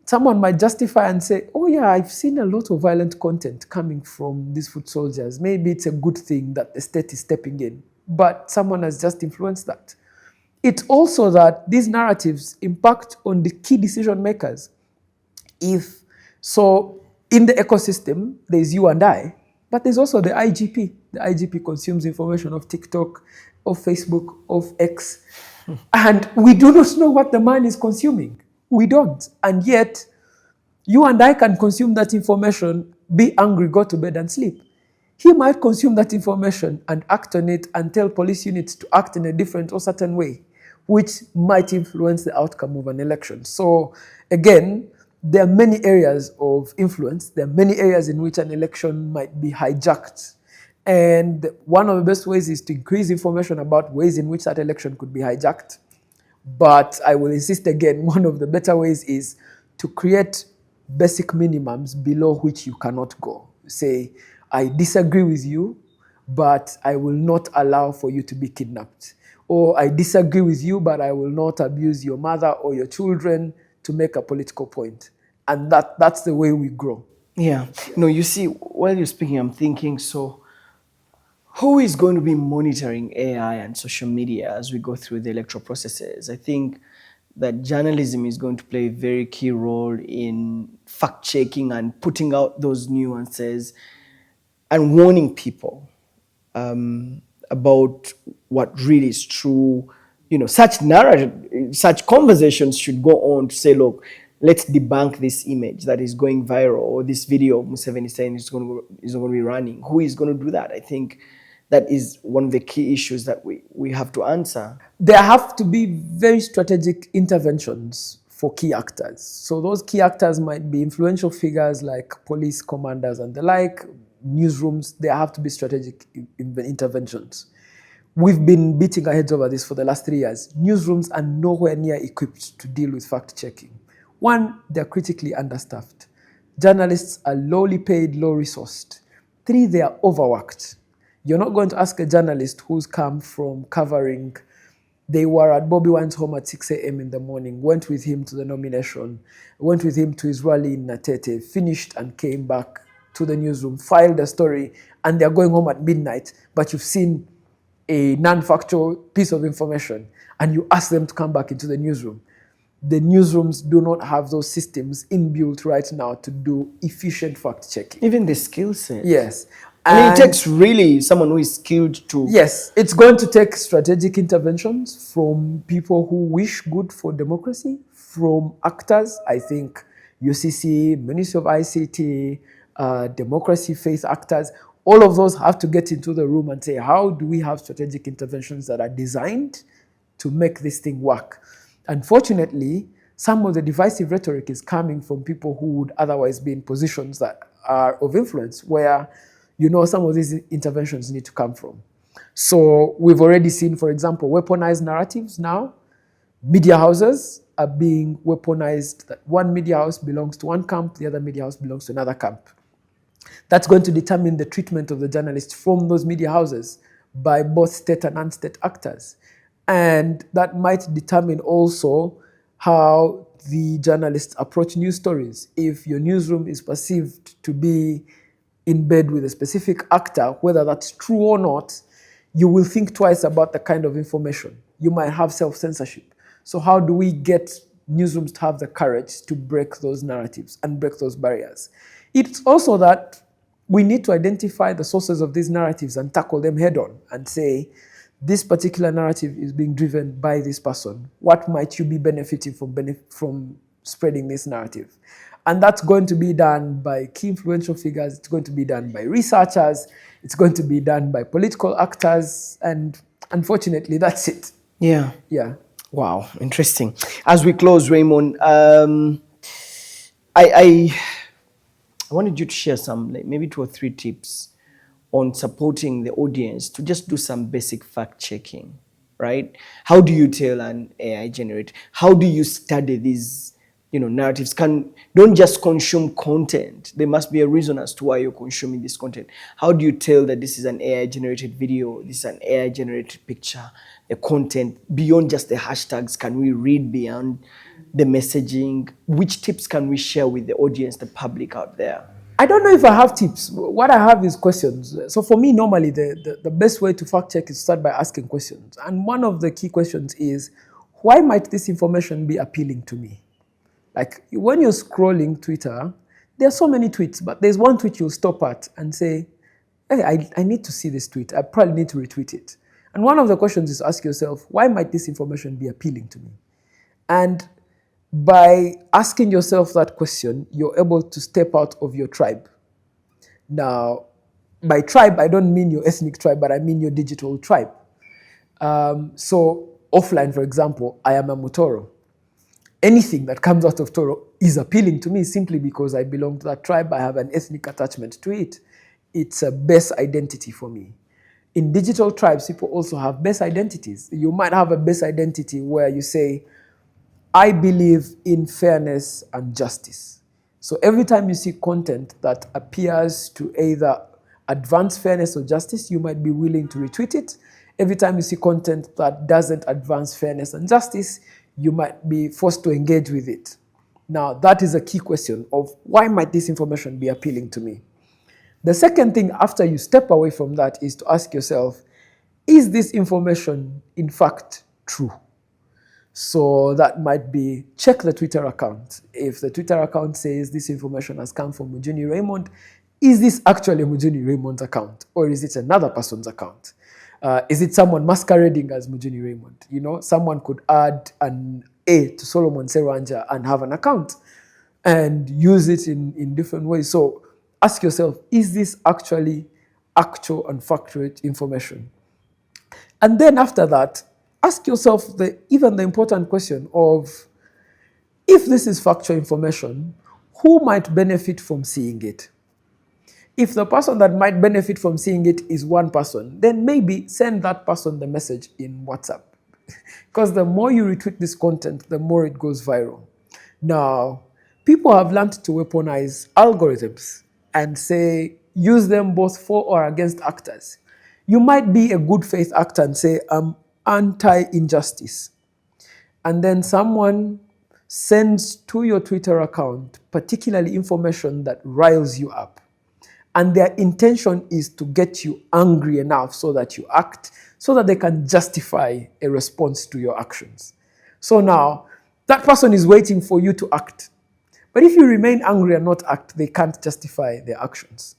[SPEAKER 2] someone might justify and say, oh yeah, I've seen a lot of violent content coming from these foot soldiers. Maybe it's a good thing that the state is stepping in, but someone has just influenced that. It's also that these narratives impact on the key decision makers. So in the ecosystem, there's you and I, but there's also the IGP. The IGP consumes information of TikTok, of Facebook, of X, and we do not know what the man is consuming. We don't. And yet, you and I can consume that information, be angry, go to bed and sleep. He might consume that information and act on it and tell police units to act in a different or certain way, which might influence the outcome of an election. So again, there are many areas of influence. There are many areas in which an election might be hijacked. And one of the best ways is to increase information about ways in which that election could be hijacked. But I will insist again, one of the better ways is to create basic minimums below which you cannot go. Say, I disagree with you, but I will not allow for you to be kidnapped. Or I disagree with you, but I will not abuse your mother or your children to make a political point. And that's the way we grow.
[SPEAKER 1] Yeah. No, you see, while you're speaking, I'm thinking, so who is going to be monitoring AI and social media as we go through the electoral processes? I think that journalism is going to play a very key role in fact-checking and putting out those nuances and warning people about what really is true. You know, such narrative, such conversations should go on to say, look, let's debunk this image that is going viral, or this video of Museveni saying is not going to be running. Who is going to do that? I think that is one of the key issues that we have to answer.
[SPEAKER 2] There have to be very strategic interventions for key actors. So those key actors might be influential figures like police commanders and the like, newsrooms. There have to be strategic interventions. We've been beating our heads over this for the last 3 years. Newsrooms are nowhere near equipped to deal with fact-checking. One, they're critically understaffed. Journalists are lowly paid, low-resourced. 3, they are overworked. You're not going to ask a journalist who's come from covering, they were at Bobby Wine's home at 6 a.m. in the morning, went with him to the nomination, went with him to his rally in Natete, finished and came back to the newsroom, filed a story, and they're going home at midnight, but you've seen a non-factual piece of information, and you ask them to come back into the newsroom. The newsrooms do not have those systems inbuilt right now to do efficient fact-checking.
[SPEAKER 1] Even the skill set.
[SPEAKER 2] Yes.
[SPEAKER 1] I mean, it takes really someone who is skilled to...
[SPEAKER 2] Yes, it's going to take strategic interventions from people who wish good for democracy, from actors. I think UCC, Ministry of ICT, democracy, faith actors, all of those have to get into the room and say, how do we have strategic interventions that are designed to make this thing work? Unfortunately, some of the divisive rhetoric is coming from people who would otherwise be in positions that are of influence, where you know some of these interventions need to come from. So we've already seen, for example, weaponized narratives now. Media houses are being weaponized, that one media house belongs to one camp, the other media house belongs to another camp. That's going to determine the treatment of the journalists from those media houses by both state and non-state actors. And that might determine also how the journalists approach news stories. If your newsroom is perceived to be in bed with a specific actor, whether that's true or not, you will think twice about the kind of information. You might have self-censorship. So how do we get newsrooms to have the courage to break those narratives and break those barriers? It's also that we need to identify the sources of these narratives and tackle them head on and say, this particular narrative is being driven by this person. What might you be benefiting from spreading this narrative? And that's going to be done by key influential figures. It's going to be done by researchers. It's going to be done by political actors. And unfortunately, that's it.
[SPEAKER 1] Yeah.
[SPEAKER 2] Yeah.
[SPEAKER 1] Wow, interesting. As we close, Raymond, I wanted you to share some, like maybe 2 or 3 tips on supporting the audience to just do some basic fact checking, right? How do you tell an AI generate? How do you study these, narratives? Don't just consume content. There must be a reason as to why you're consuming this content. How do you tell that this is an AI generated video, this is an AI generated picture, the content beyond just the hashtags? Can we read beyond the messaging? Which tips can we share with the audience, the public out there?
[SPEAKER 2] I don't know if I have tips. What I have is questions. So for me, normally, the best way to fact check is to start by asking questions. And one of the key questions is, why might this information be appealing to me? Like when you're scrolling Twitter, there are so many tweets, but there's one tweet you'll stop at and say, hey, I need to see this tweet. I probably need to retweet it. And one of the questions is ask yourself, why might this information be appealing to me? And by asking yourself that question, you're able to step out of your tribe. Now, by tribe, I don't mean your ethnic tribe, but I mean your digital tribe. So offline, for example, I am a Mutoro. Anything that comes out of Toro is appealing to me simply because I belong to that tribe. I have an ethnic attachment to it. It's a base identity for me. In digital tribes, people also have base identities. You might have a base identity where you say, I believe in fairness and justice. So every time you see content that appears to either advance fairness or justice, you might be willing to retweet it. Every time you see content that doesn't advance fairness and justice, you might be forced to engage with it. Now, that is a key question of why might this information be appealing to me? The second thing after you step away from that is to ask yourself, is this information in fact true? So that might be, check the Twitter account. If the Twitter account says this information has come from Mujuni Raymond, is this actually Mujuni Raymond's account? Or is it another person's account? Is it someone masquerading as Mujuni Raymond? Someone could add an A to Solomon Serwanja and have an account and use it in different ways. So ask yourself, is this actually actual and factual information? And then after that, ask yourself even the important question of, if this is factual information, who might benefit from seeing it? If the person that might benefit from seeing it is one person, then maybe send that person the message in WhatsApp. Because the more you retweet this content, the more it goes viral. Now, people have learned to weaponize algorithms and say, use them both for or against actors. You might be a good faith actor and say, I'm anti-injustice. And then someone sends to your Twitter account particularly information that riles you up. And their intention is to get you angry enough so that you act, so that they can justify a response to your actions. So now, that person is waiting for you to act. But if you remain angry and not act, they can't justify their actions.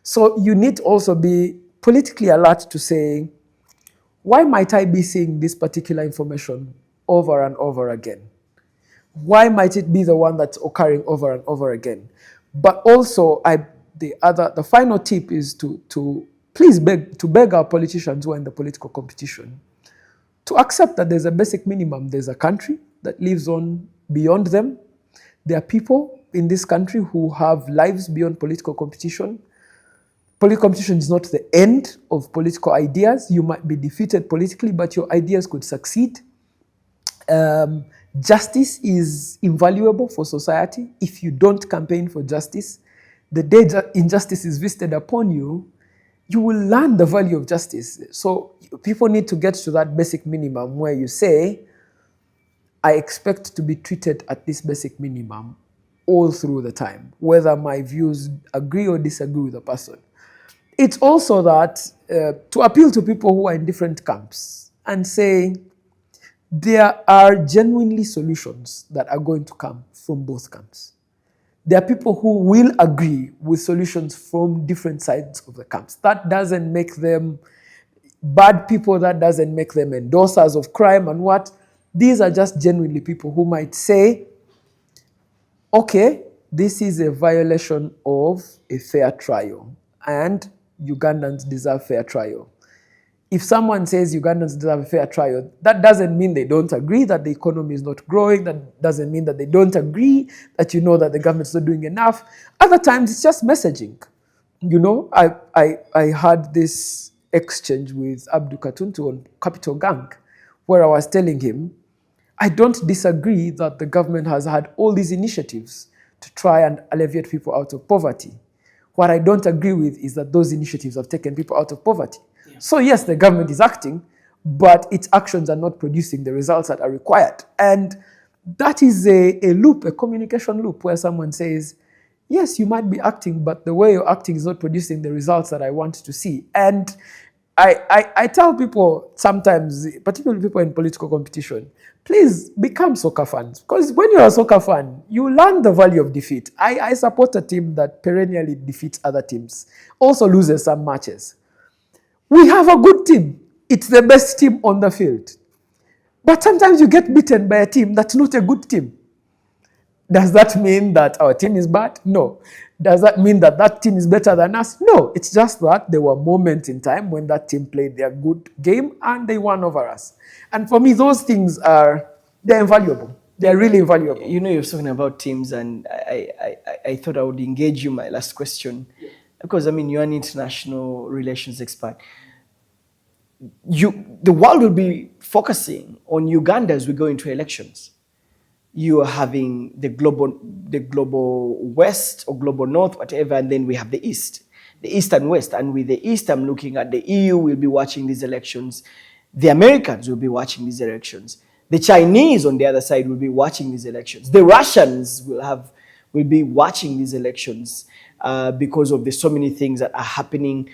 [SPEAKER 2] So you need to also be politically alert to say, why might I be seeing this particular information over and over again? Why might it be the one that's occurring over and over again? But also, the final tip is to please beg our politicians who are in the political competition to accept that there's a basic minimum. There's a country that lives on beyond them. There are people in this country who have lives beyond political competition. Political competition is not the end of political ideas. You might be defeated politically, but your ideas could succeed. Justice is invaluable for society. If you don't campaign for justice, the day injustice is visited upon you, you will learn the value of justice. So people need to get to that basic minimum where you say, I expect to be treated at this basic minimum all through the time, whether my views agree or disagree with the person. It's also that to appeal to people who are in different camps and say, there are genuinely solutions that are going to come from both camps. There are people who will agree with solutions from different sides of the camps. That doesn't make them bad people, that doesn't make them endorsers of crime and what. These are just genuinely people who might say, okay, this is a violation of a fair trial, and Ugandans deserve fair trial. If someone says Ugandans deserve a fair trial, that doesn't mean they don't agree that the economy is not growing. That doesn't mean that they don't agree that that the government's not doing enough. Other times it's just messaging. I had this exchange with Abdul Katuntu on Capital Gang, where I was telling him, I don't disagree that the government has had all these initiatives to try and alleviate people out of poverty. What I don't agree with is that those initiatives have taken people out of poverty. Yeah. So yes, the government is acting, but its actions are not producing the results that are required. And that is a loop, a communication loop, where someone says, yes, you might be acting, but the way you're acting is not producing the results that I want to see. And I tell people sometimes, particularly people in political competition, please become soccer fans. Because when you're a soccer fan, you learn the value of defeat. I support a team that perennially defeats other teams, also loses some matches. We have a good team. It's the best team on the field. But sometimes you get beaten by a team that's not a good team. Does that mean that our team is bad? No. Does that mean that that team is better than us? No. It's just that there were moments in time when that team played their good game and they won over us. And for me, those things they're invaluable. They're really invaluable.
[SPEAKER 1] You're talking about teams, and I thought I would engage you my last question. Because, you're an international relations expert. The world will be focusing on Uganda as we go into elections. You are having the global west or global north, whatever, and then we have the east and west. And with the east, I'm looking at the EU will be watching these elections. The Americans will be watching these elections. The Chinese on the other side will be watching these elections. The Russians will be watching these elections because of the so many things that are happening.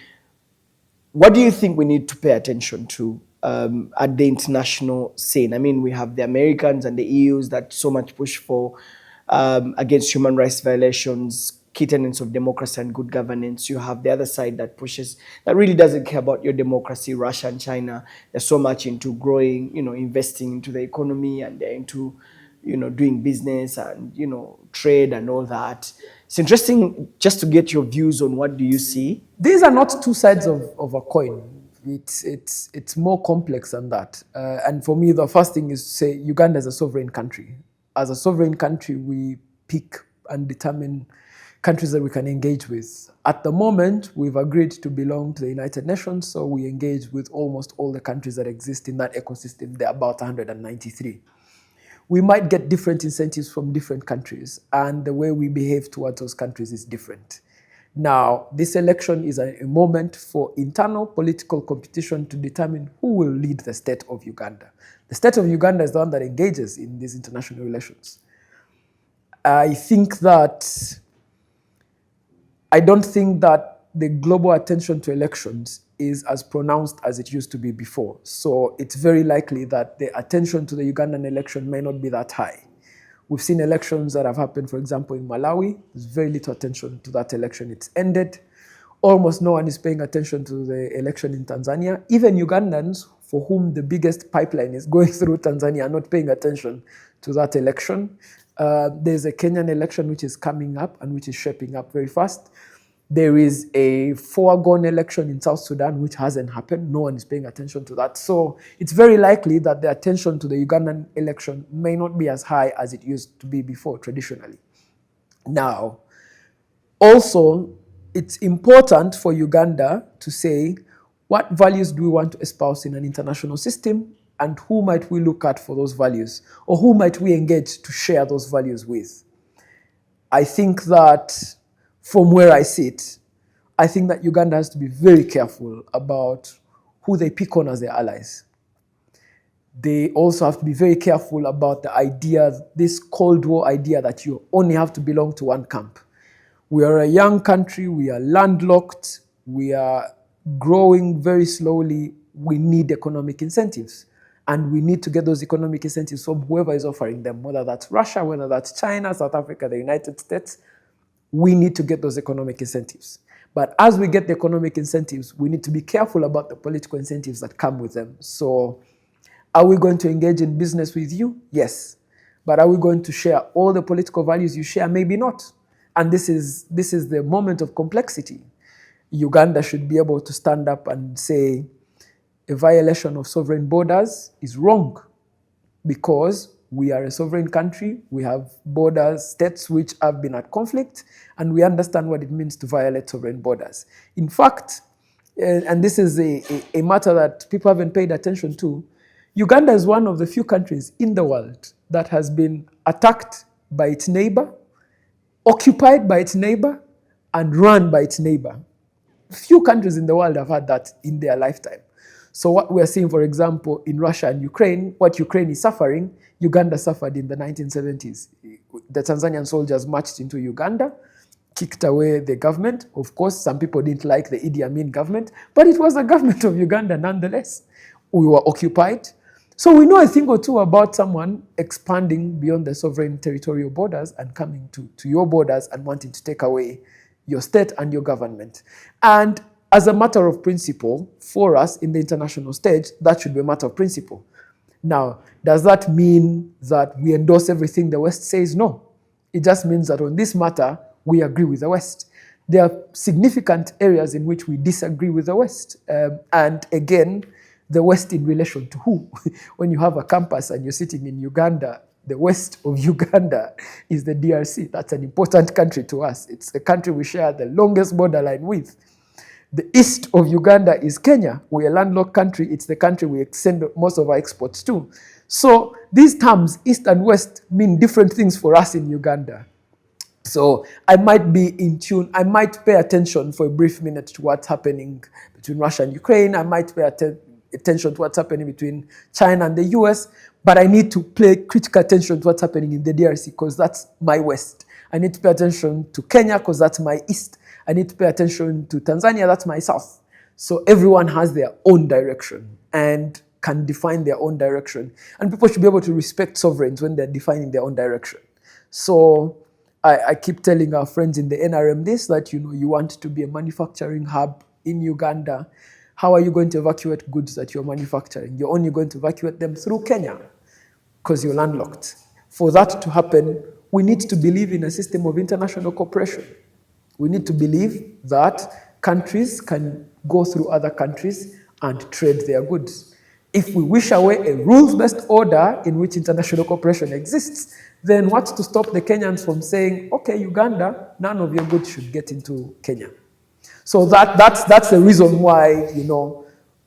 [SPEAKER 1] What do you think we need to pay attention to at the international scene? We have the Americans and the EUs that so much push for against human rights violations, key tenets of democracy and good governance. You have the other side that really doesn't care about your democracy, Russia and China. They're so much into growing, investing into the economy, and they're into, doing business and, trade and all that. It's interesting just to get your views on what do you see.
[SPEAKER 2] These are not two sides of a coin. It's more complex than that. And for me, the first thing is to say Uganda is a sovereign country. As a sovereign country, we pick and determine countries that we can engage with. At the moment, we've agreed to belong to the United Nations, so we engage with almost all the countries that exist in that ecosystem. There are about 193. We might get different incentives from different countries, and the way we behave towards those countries is different. Now, this election is a moment for internal political competition to determine who will lead the state of Uganda. The state of Uganda is the one that engages in these international relations. I don't think that the global attention to elections is as pronounced as it used to be before. So it's very likely that the attention to the Ugandan election may not be that high. We've seen elections that have happened, for example, in Malawi. There's very little attention to that election. It's ended. Almost no one is paying attention to the election in Tanzania. Even Ugandans, for whom the biggest pipeline is going through Tanzania, are not paying attention to that election. There's a Kenyan election which is coming up and which is shaping up very fast. There is a foregone election in South Sudan which hasn't happened. No one is paying attention to that. So it's very likely that the attention to the Ugandan election may not be as high as it used to be before traditionally. Now, also, it's important for Uganda to say, what values do we want to espouse in an international system, and who might we look at for those values, or who might we engage to share those values with? I think that from where I sit, I think that Uganda has to be very careful about who they pick on as their allies. They also have to be very careful about the idea, this Cold War idea that you only have to belong to one camp. We are a young country, we are landlocked, we are growing very slowly. We need economic incentives. And we need to get those economic incentives from whoever is offering them, whether that's Russia, whether that's China, South Africa, the United States. We need to get those economic incentives. But as we get the economic incentives, we need to be careful about the political incentives that come with them. So, are we going to engage in business with you? Yes. But are we going to share all the political values you share? Maybe not. And this is the moment of complexity. Uganda should be able to stand up and say a violation of sovereign borders is wrong, because we are a sovereign country, we have borders, states which have been at conflict, and we understand what it means to violate sovereign borders. In fact, and this is a matter that people haven't paid attention to, Uganda is one of the few countries in the world that has been attacked by its neighbor, occupied by its neighbor, and run by its neighbor. Few countries in the world have had that in their lifetime. So what we're seeing, for example, in Russia and Ukraine, what Ukraine is suffering, Uganda suffered in the 1970s. The Tanzanian soldiers marched into Uganda, kicked away the government. Of course, some people didn't like the Idi Amin government, but it was the government of Uganda nonetheless. We were occupied. So we know a thing or two about someone expanding beyond the sovereign territorial borders and coming to your borders and wanting to take away your state and your government. And as a matter of principle, for us in the international stage, that should be a matter of principle. Now, does that mean that we endorse everything the West says? No. It just means that on this matter, we agree with the West. There are significant areas in which we disagree with the West. And again, the West in relation to who? When you have a campus and you're sitting in Uganda, the west of Uganda is the DRC. That's an important country to us. It's the country we share the longest borderline with. The east of Uganda is Kenya. We're a landlocked country. It's the country we send most of our exports to. So these terms, east and west, mean different things for us in Uganda. So I might be in tune. I might pay attention for a brief minute to what's happening between Russia and Ukraine. I might pay attention to what's happening between China and the US, but I need to pay critical attention to what's happening in the DRC because that's my west. I need to pay attention to Kenya because that's my east. I need to pay attention to Tanzania, that's my south. So everyone has their own direction and can define their own direction. And people should be able to respect sovereigns when they're defining their own direction. So I keep telling our friends in the NRM this, that you want to be a manufacturing hub in Uganda. How are you going to evacuate goods that you're manufacturing? You're only going to evacuate them through Kenya because you're landlocked. For that to happen, we need to believe in a system of international cooperation. We need to believe that countries can go through other countries and trade their goods. If we wish away a rules-based order in which international cooperation exists, then what's to stop the Kenyans from saying, okay, Uganda, none of your goods should get into Kenya? So that's the reason why,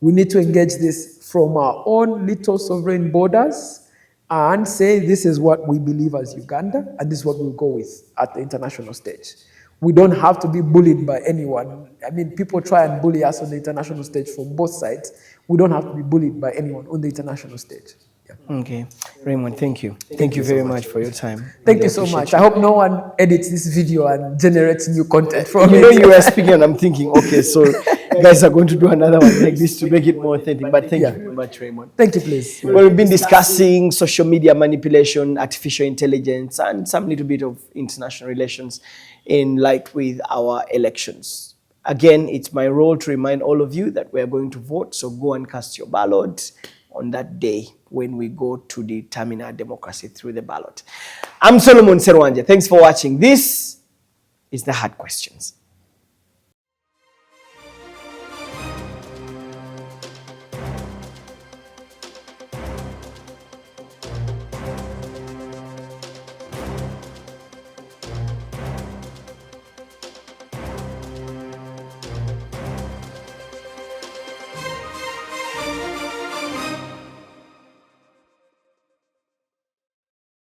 [SPEAKER 2] we need to engage this from our own little sovereign borders and say this is what we believe as Uganda and this is what we'll go with at the international stage. We don't have to be bullied by anyone. I mean, people try and bully us on the international stage from both sides. We don't have to be bullied by anyone on the international stage. Yeah.
[SPEAKER 1] Okay. Raymond, thank you. Thank you very much for your time.
[SPEAKER 2] Thank you so much. I hope no one edits this video and generates new content from it.
[SPEAKER 1] You were speaking and I'm thinking, okay, so guys are going to do another one like this to make it more authentic. But thank you very much, Raymond.
[SPEAKER 2] Thank you, please.
[SPEAKER 1] Well, we've been discussing social media manipulation, artificial intelligence, and some little bit of international relations in light with our elections. Again, it's my role to remind all of you that we are going to vote, so go and cast your ballot on that day when we go to determine our democracy through the ballot. I'm Solomon Serwanje. Thanks for watching. This is The Hard Questions.